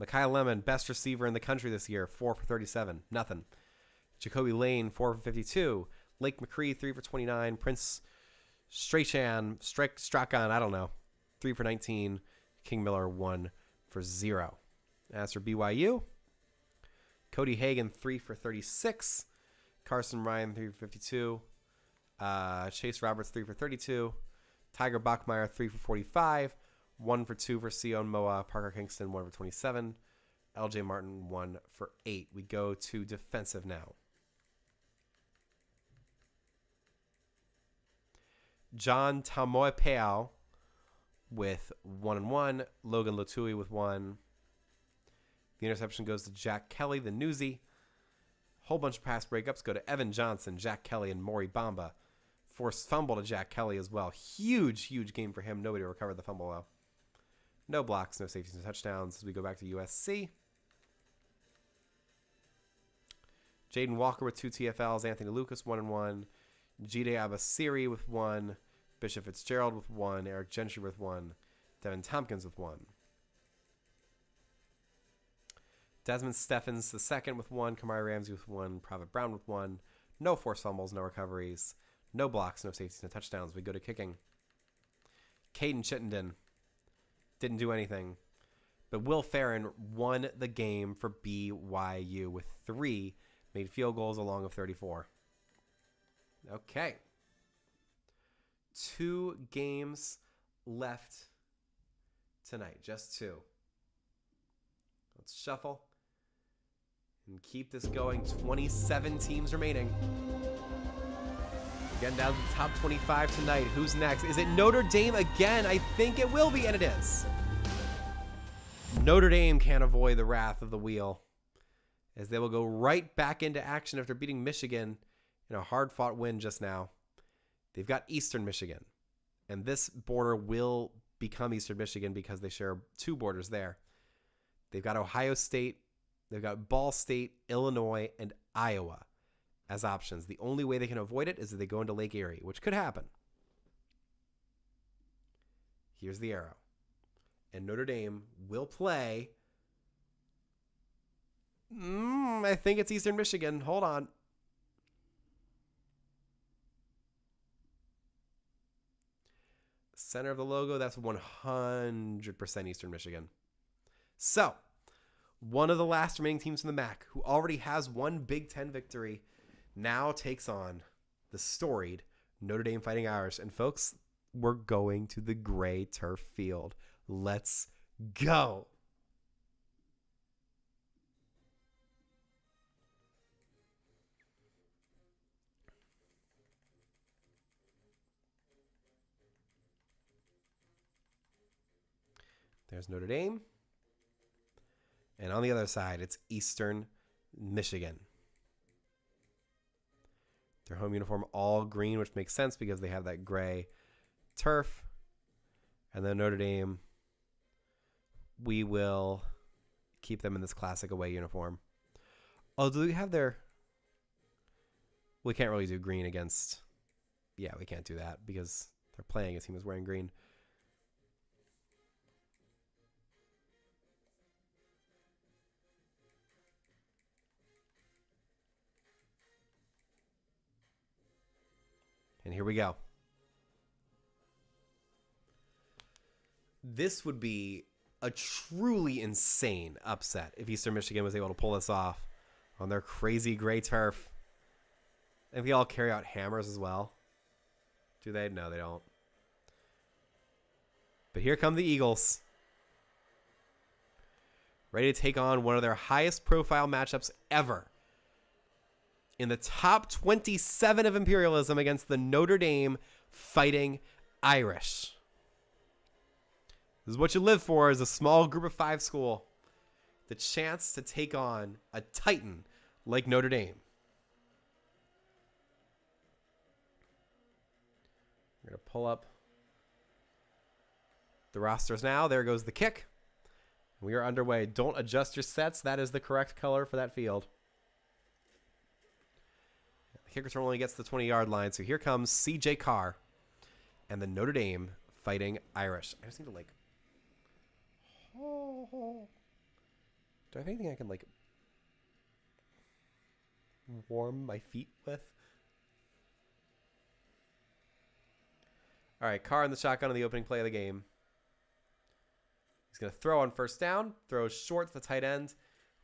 Speaker 1: Mekhi Lemon, best receiver in the country this year, 4 for 37. Nothing. Jacoby Lane, 4 for 52. Lake McCree, 3 for 29. Prince Strachan, Strachan, I don't know, 3 for 19. King Miller, 1 for 0. As for BYU, Cody Hagan, 3 for 36. Carson Ryan, 3 for 52. Chase Roberts, 3 for 32. Tiger Bachmeyer, 3 for 45. 1 for 2 for Sion Moa. Parker Kingston, 1 for 27. LJ Martin, 1 for 8. We go to defensive now. John Tamoepeau with 1 and 1. Logan Latui with 1. The interception goes to Jack Kelly, the newsie. Whole bunch of pass breakups go to Evan Johnson, Jack Kelly, and Maury Bamba. Forced fumble to Jack Kelly as well. Huge, huge game for him. Nobody recovered the fumble well. No blocks, no safeties, no touchdowns. As we go back to USC. Jaden Walker with 2 TFLs. Anthony Lucas, 1 and 1. Jide Abasiri with 1. Bishop Fitzgerald with 1. Eric Gentry with 1. Devin Tompkins with 1. Desmond Steffens the second with 1, Kamari Ramsey with 1, Prophet Brown with 1. No forced fumbles, no recoveries, no blocks, no safeties, no touchdowns. We go to kicking. Caden Chittenden didn't do anything. But Will Farron won the game for BYU with 3 made field goals along of 34. Okay. 2 games left tonight. Just 2. Let's shuffle and keep this going. 27 teams remaining. We're getting down to the top 25 tonight. Who's next? Is it Notre Dame again? I think it will be, and it is. Notre Dame can't avoid the wrath of the wheel, as they will go right back into action after beating Michigan in a hard-fought win just now. They've got Eastern Michigan, and this border will become Eastern Michigan because they share 2 borders there. They've got Ohio State, they've got Ball State, Illinois, and Iowa as options. The only way they can avoid it is if they go into Lake Erie, which could happen. Here's the arrow. And Notre Dame will play. I think it's Eastern Michigan. Hold on. Center of the logo, that's 100% Eastern Michigan. So, one of the last remaining teams in the MAC, who already has 1 Big Ten victory, now takes on the storied Notre Dame Fighting Irish. And folks, we're going to the gray turf field. Let's go. There's Notre Dame. And on the other side, it's Eastern Michigan. Their home uniform all green, which makes sense because they have that gray turf. And then Notre Dame, we will keep them in this classic away uniform. Oh, do we have their... We can't really do green against... Yeah, we can't do that because they're playing a team that's wearing green. And here we go. This would be a truly insane upset if Eastern Michigan was able to pull this off on their crazy gray turf. And they all carry out hammers as well. Do they? No, they don't. But here come the Eagles. Ready to take on one of their highest profile matchups ever. In the top 27 of Imperialism against the Notre Dame Fighting Irish. This is what you live for as a small group of 5 school. The chance to take on a titan like Notre Dame. We're going to pull up the rosters now. There goes the kick. We are underway. Don't adjust your sets. That is the correct color for that field. The kick return only gets to the 20-yard line. So here comes C.J. Carr and the Notre Dame Fighting Irish. I just need to like... Oh. Do I have anything I can like warm my feet with? All right, Carr in the shotgun on the opening play of the game. He's going to throw on first down, throws short to the tight end,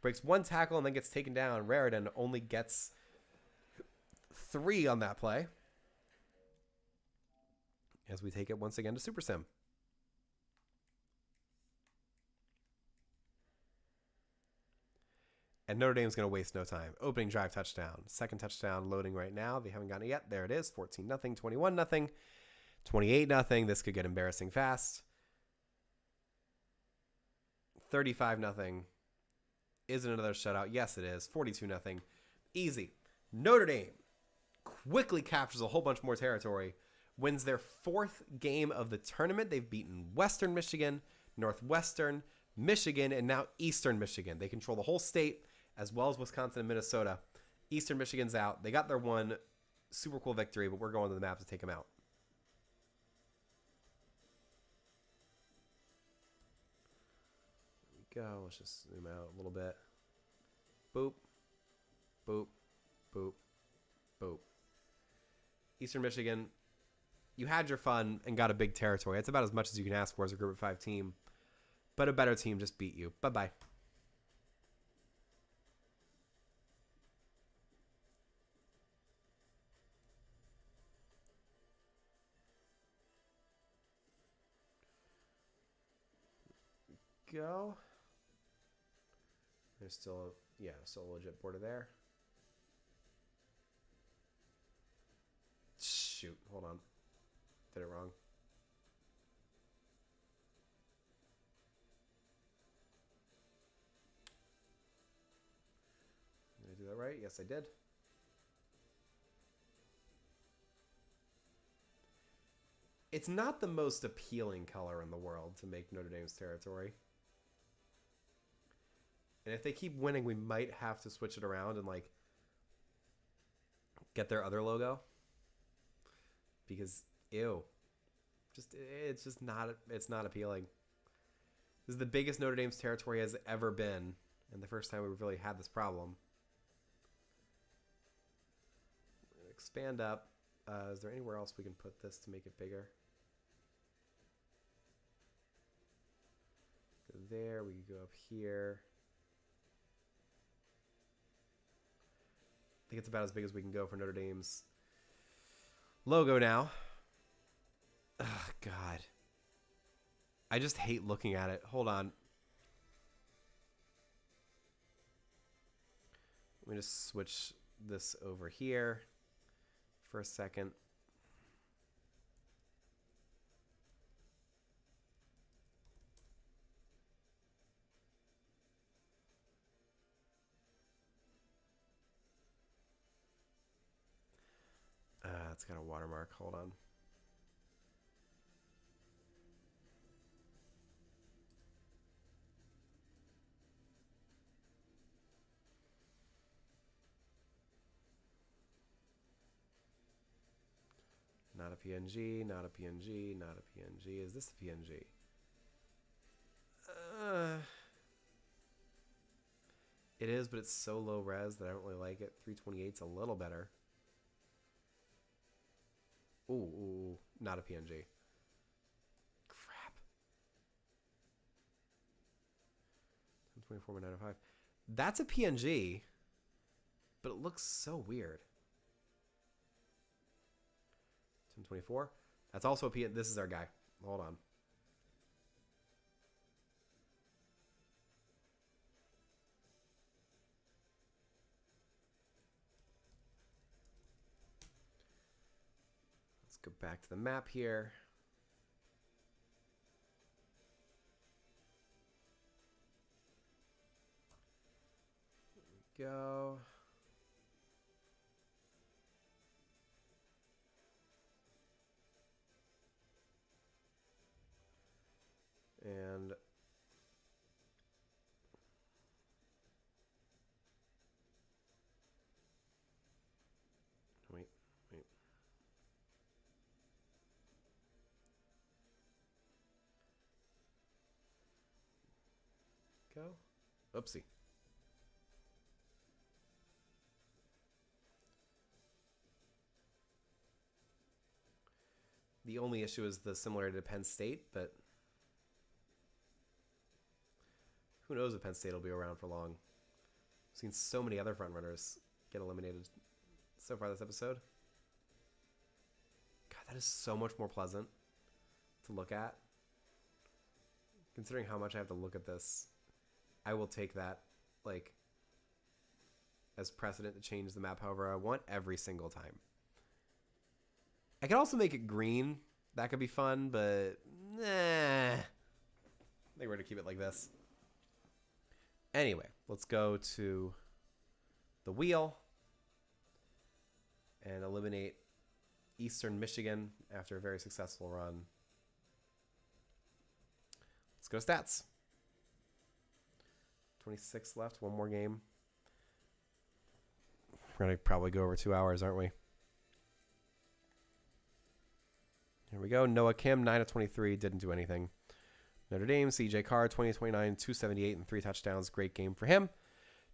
Speaker 1: breaks 1 tackle, and then gets taken down. Raridan only gets 3 on that play. As we take it once again to Super Sim. And Notre Dame's going to waste no time. Opening drive touchdown. Second touchdown loading right now. They haven't gotten it yet. There it is. 14-0, 21-0, 28-0. This could get embarrassing fast. 35-0. Is it another shutout? Yes, it is. 42-0. Easy. Notre Dame quickly captures a whole bunch more territory. Wins their 4th game of the tournament. They've beaten Western Michigan, Northwestern, Michigan, and now Eastern Michigan. They control the whole state, as well as Wisconsin and Minnesota. Eastern Michigan's out. They got their 1 super cool victory, but we're going to the map to take them out. There we go. Let's just zoom out a little bit. Boop. Boop. Boop. Boop. Eastern Michigan, you had your fun and got a big territory. That's about as much as you can ask for as a Group of 5 team. But a better team just beat you. Bye-bye. Go. There's still a legit border there. Shoot, hold on. Did it wrong. Did I do that right? Yes, I did. It's not the most appealing color in the world to make Notre Dame's territory. And if they keep winning, we might have to switch it around and like get their other logo. Because ew. It's not appealing. This is the biggest Notre Dame's territory has ever been, and the first time we've really had this problem. Expand up. Is there anywhere else we can put this to make it bigger? Go there. We could go up here. I think it's about as big as we can go for Notre Dame's logo now. Ugh, God. I just hate looking at it. Hold on. Let me just switch this over here for a second. It's got a watermark. Hold on. Not a PNG, not a PNG, not a PNG. Is this a PNG? It is, but it's so low res that I don't really like it. 328's a little better. Ooh, not a PNG. Crap. 24/905. That's a PNG, but it looks so weird. 1024. That's also a PNG. This is our guy. Hold on. Let's go back to the map here. There we go. And wait. Go. Oopsie. The only issue is the similarity to Penn State, but who knows if Penn State will be around for long. I've seen so many other frontrunners get eliminated so far this episode. God, that is so much more pleasant to look at. Considering how much I have to look at this, I will take that like as precedent to change the map however I want every single time. I could also make it green. That could be fun, but nah. I think we're going to keep it like this. Anyway, let's go to the wheel and eliminate Eastern Michigan after a very successful run. Let's go to stats. 26 left, one more game. We're going to probably go over 2 hours, aren't we? Here we go. Noah Kim, 9 of 23, didn't do anything. Notre Dame, CJ Carr, 20 of 29, 278, and 3 touchdowns. Great game for him.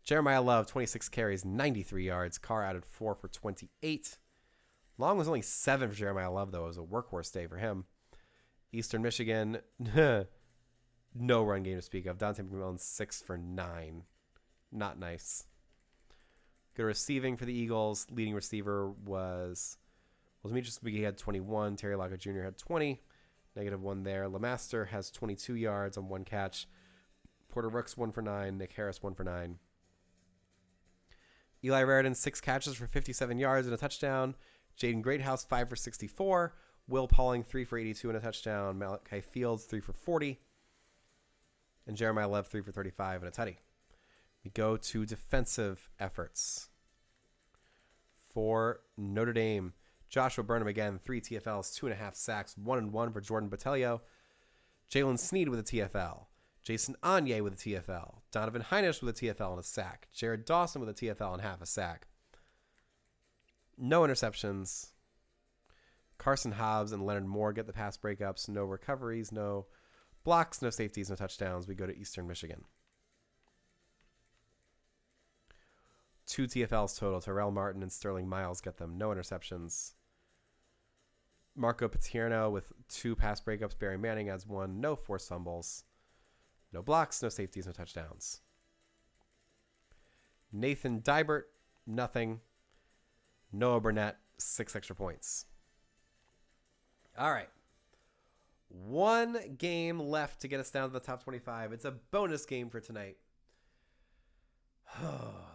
Speaker 1: Jeremiah Love, 26 carries, 93 yards. Carr added 4 for 28. Long was only 7 for Jeremiah Love, though. It was a workhorse day for him. Eastern Michigan, no run game to speak of. Dante McMillan, 6 for 9. Not nice. Good receiving for the Eagles. Leading receiver was Demetrius Biggie had 21. Terry Lockett Jr. had 20. -1 there. LeMaster has 22 yards on 1 catch. Porter Rooks, 1 for 9. Nick Harris, 1 for 9. Eli Raridan, 6 catches for 57 yards and a touchdown. Jaden Greathouse, 5 for 64. Will Pauling, 3 for 82 and a touchdown. Malachi Fields, 3 for 40. And Jeremiah Lev, 3 for 35 and a tutty. We go to defensive efforts. For Notre Dame, Joshua Burnham again, 3 TFLs, 2.5 sacks, 1-1 for Jordan Botelho. Jalen Sneed with a TFL. Jason Anye with a TFL. Donovan Heinisch with a TFL and a sack. Jared Dawson with a TFL and half a sack. No interceptions. Carson Hobbs and Leonard Moore get the pass breakups. No recoveries, no blocks, no safeties, no touchdowns. We go to Eastern Michigan. 2 TFLs total. Terrell Martin and Sterling Miles get them. No interceptions. Marco Paterno with 2 pass breakups. Barry Manning adds 1. No forced fumbles. No blocks, no safeties, no touchdowns. Nathan Dibert, nothing. Noah Burnett, 6 extra points. All right. 1 game left to get us down to the top 25. It's a bonus game for tonight.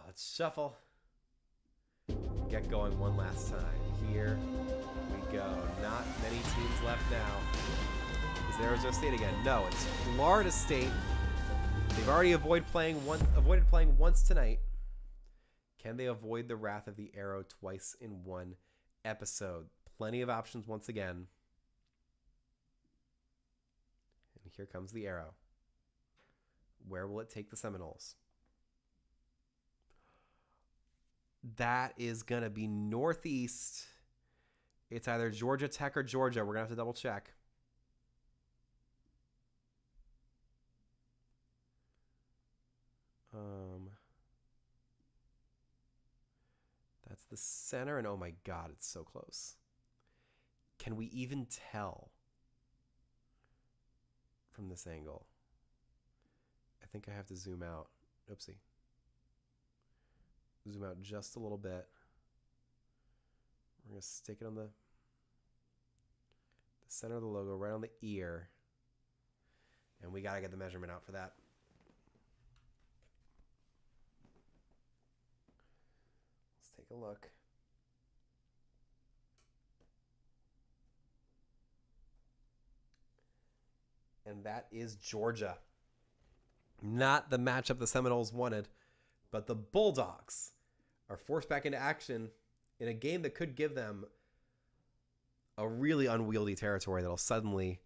Speaker 1: Let's shuffle. Get going one last time. Here we go. Not many teams left now. Is it Arizona State again? No, it's Florida State. They've already avoided playing once tonight. Can they avoid the wrath of the arrow twice in one episode? Plenty of options once again. And here comes the arrow. Where will it take the Seminoles? That is going to be northeast. It's either Georgia Tech or Georgia. We're going to have to double check. That's the center, and oh my God, it's so close. Can we even tell from this angle? I think I have to zoom out. Oopsie. Zoom out just a little bit. We're going to stick it on the center of the logo, right on the ear. And we got to get the measurement out for that. Let's take a look. And that is Georgia. Not the matchup the Seminoles wanted, but the Bulldogs are forced back into action in a game that could give them a really unwieldy territory that'll suddenly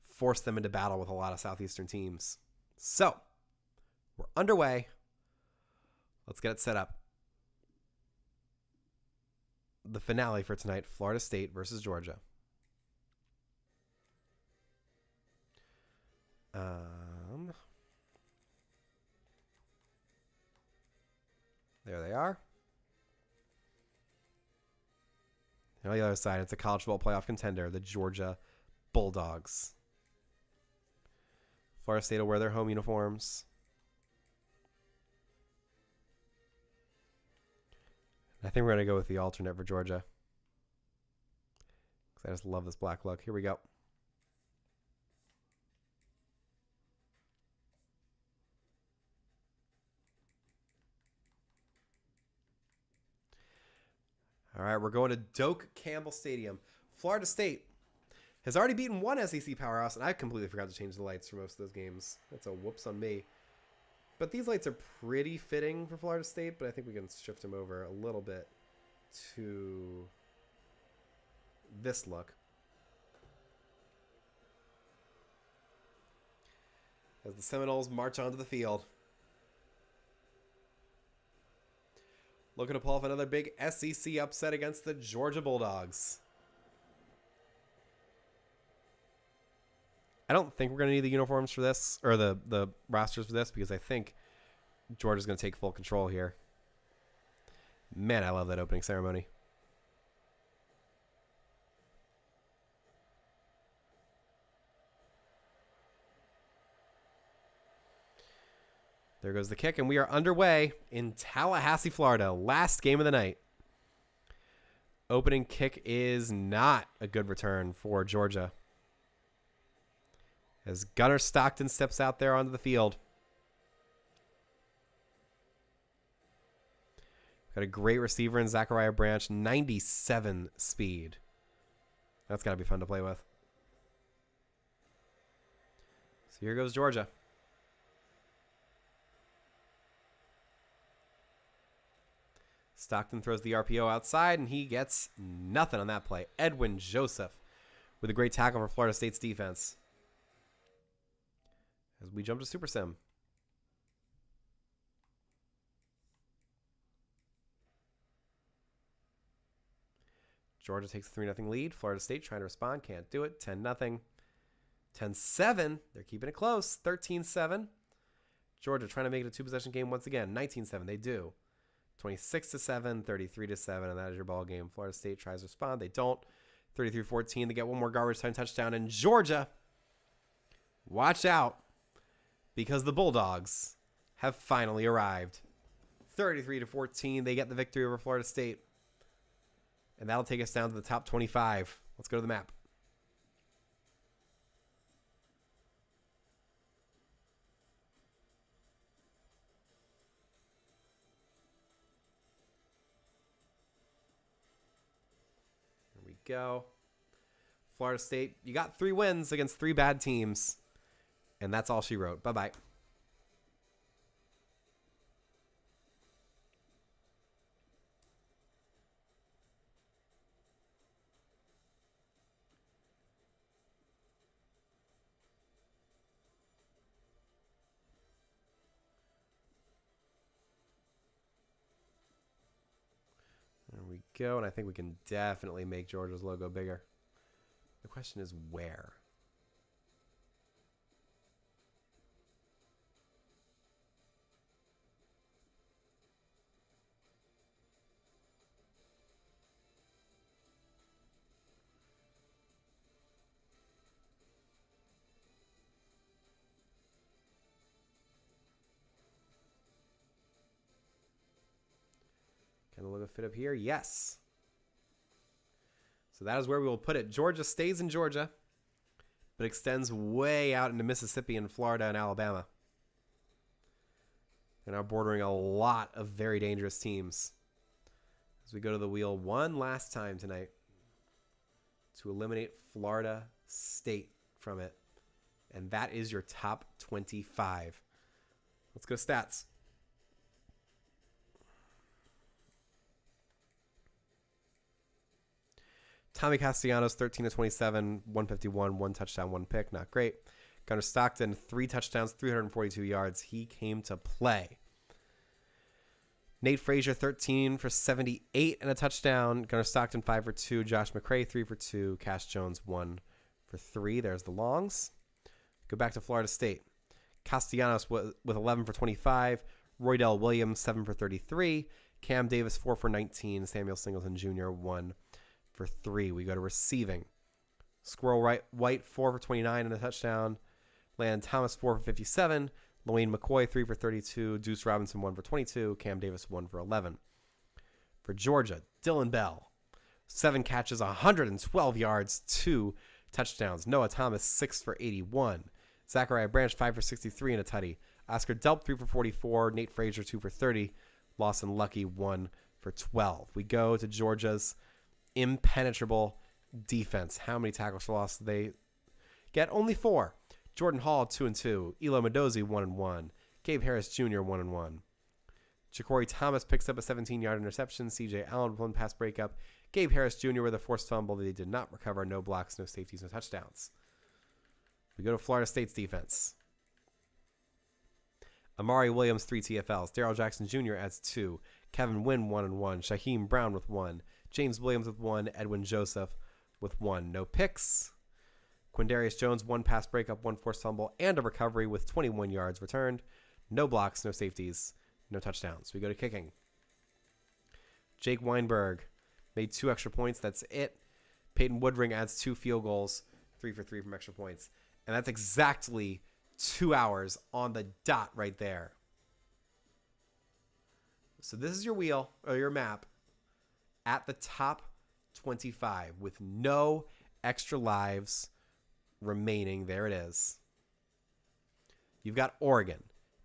Speaker 1: force them into battle with a lot of Southeastern teams. So, we're underway. Let's get it set up. The finale for tonight, Florida State versus Georgia. There they are. And on the other side, it's a college football playoff contender, the Georgia Bulldogs. Florida State will wear their home uniforms. I think we're going to go with the alternate for Georgia, because I just love this black look. Here we go. All right, we're going to Doak Campbell Stadium. Florida State has already beaten one SEC powerhouse, and I completely forgot to change the lights for most of those games. That's a whoops on me. But these lights are pretty fitting for Florida State, but I think we can shift them over a little bit to this look. As the Seminoles march onto the field. Looking to pull off another big SEC upset against the Georgia Bulldogs. I don't think we're going to need the uniforms for this, or the rosters for this, because I think Georgia's going to take full control here. Man, I love that opening ceremony. There goes the kick, and we are underway in Tallahassee, Florida. Last game of the night. Opening kick is not a good return for Georgia, as Gunnar Stockton steps out there onto the field. Got a great receiver in Zachariah Branch, 97 speed. That's got to be fun to play with. So here goes Georgia. Stockton throws the RPO outside, and he gets nothing on that play. Edwin Joseph with a great tackle for Florida State's defense. As we jump to Super Sim. Georgia takes a 3-0 lead. Florida State trying to respond. Can't do it. 10-0. 10-7. They're keeping it close. 13-7. Georgia trying to make it a two-possession game once again. 19-7. They do. 26-7. 33-7. And that is your ball game. Florida State tries to respond. They don't. 33-14. They get one more garbage time touchdown. And Georgia, watch out, because the Bulldogs have finally arrived. 33-14. They get the victory over Florida State. And that'll take us down to the top 25. Let's go to the map. Here we go. Florida State, you got 3 wins against 3 bad teams. And that's all she wrote. Bye-bye. There we go, and I think we can definitely make Georgia's logo bigger. The question is where? Can the logo fit up here? Yes. So that is where we will put it. Georgia stays in Georgia, but extends way out into Mississippi and Florida and Alabama. They're now bordering a lot of very dangerous teams. As we go to the wheel one last time tonight to eliminate Florida State from it. And that is your top 25. Let's go stats. Tommy Castellanos, 13-27, 151, 1 touchdown, 1 pick. Not great. Gunnar Stockton, 3 touchdowns, 342 yards. He came to play. Nate Frazier, 13 for 78 and a touchdown. Gunnar Stockton, 5 for 2. Josh McCray, 3 for 2. Cash Jones, 1 for 3. There's the longs. Go back to Florida State. Castellanos with 11 for 25. Roydell Williams, 7 for 33. Cam Davis, 4 for 19. Samuel Singleton Jr., 1 for 3. We go to receiving. Squirrel White, 4 for 29 and a touchdown. Landon Thomas, 4 for 57. Lane McCoy, 3 for 32. Deuce Robinson, 1 for 22. Cam Davis, 1 for 11. For Georgia, Dylan Bell, 7 catches, 112 yards, 2 touchdowns. Noah Thomas, 6 for 81. Zachariah Branch, 5 for 63 and a tutty. Oscar Delp, 3 for 44. Nate Frazier, 2 for 30. Lawson Lucky, 1 for 12. We go to Georgia's impenetrable defense. How many tackles for loss did they get? Only 4. Jordan Hall, 2-2. Elo Mendoza, 1-1. Gabe Harris Jr., 1-1. Ja'Cory Thomas picks up a 17-yard interception. CJ Allen with 1 pass breakup. Gabe Harris Jr. with a forced fumble that he did not recover. No blocks, no safeties, no touchdowns. We go to Florida State's defense. Amari Williams, 3 TFLs. Darrell Jackson Jr. adds 2. Kevin Wynn, 1-1. Shaheem Brown with 1. James Williams with 1. Edwin Joseph with 1. No picks. Quindarius Jones, 1 pass breakup, 1 forced fumble, and a recovery with 21 yards returned. No blocks, no safeties, no touchdowns. We go to kicking. Jake Weinberg made 2 extra points. That's it. Peyton Woodring adds 2 field goals, 3 for 3 from extra points. And that's exactly 2 hours on the dot right there. So this is your wheel, or your map, at the top 25 with no extra lives remaining. There it is. You've got Oregon,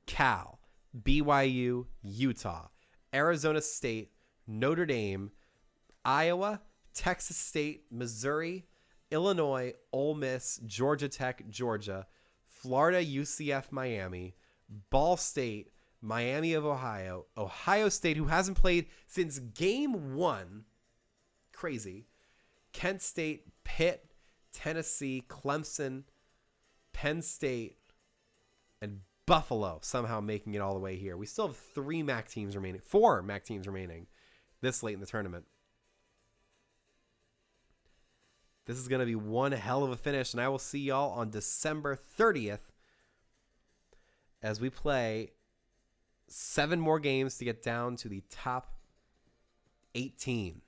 Speaker 1: Cal, BYU, Utah, Arizona State, Notre Dame, Iowa, Texas State, Missouri, Illinois, Ole Miss, Georgia Tech, Georgia, Florida, UCF, Miami, Ball State, Miami of Ohio, Ohio State, who hasn't played since game 1. Crazy. Kent State, Pitt, Tennessee, Clemson, Penn State, and Buffalo somehow making it all the way here. We still have 4 MAC teams remaining this late in the tournament. This is going to be one hell of a finish, and I will see y'all on December 30th as we play 7 more games to get down to the top 18.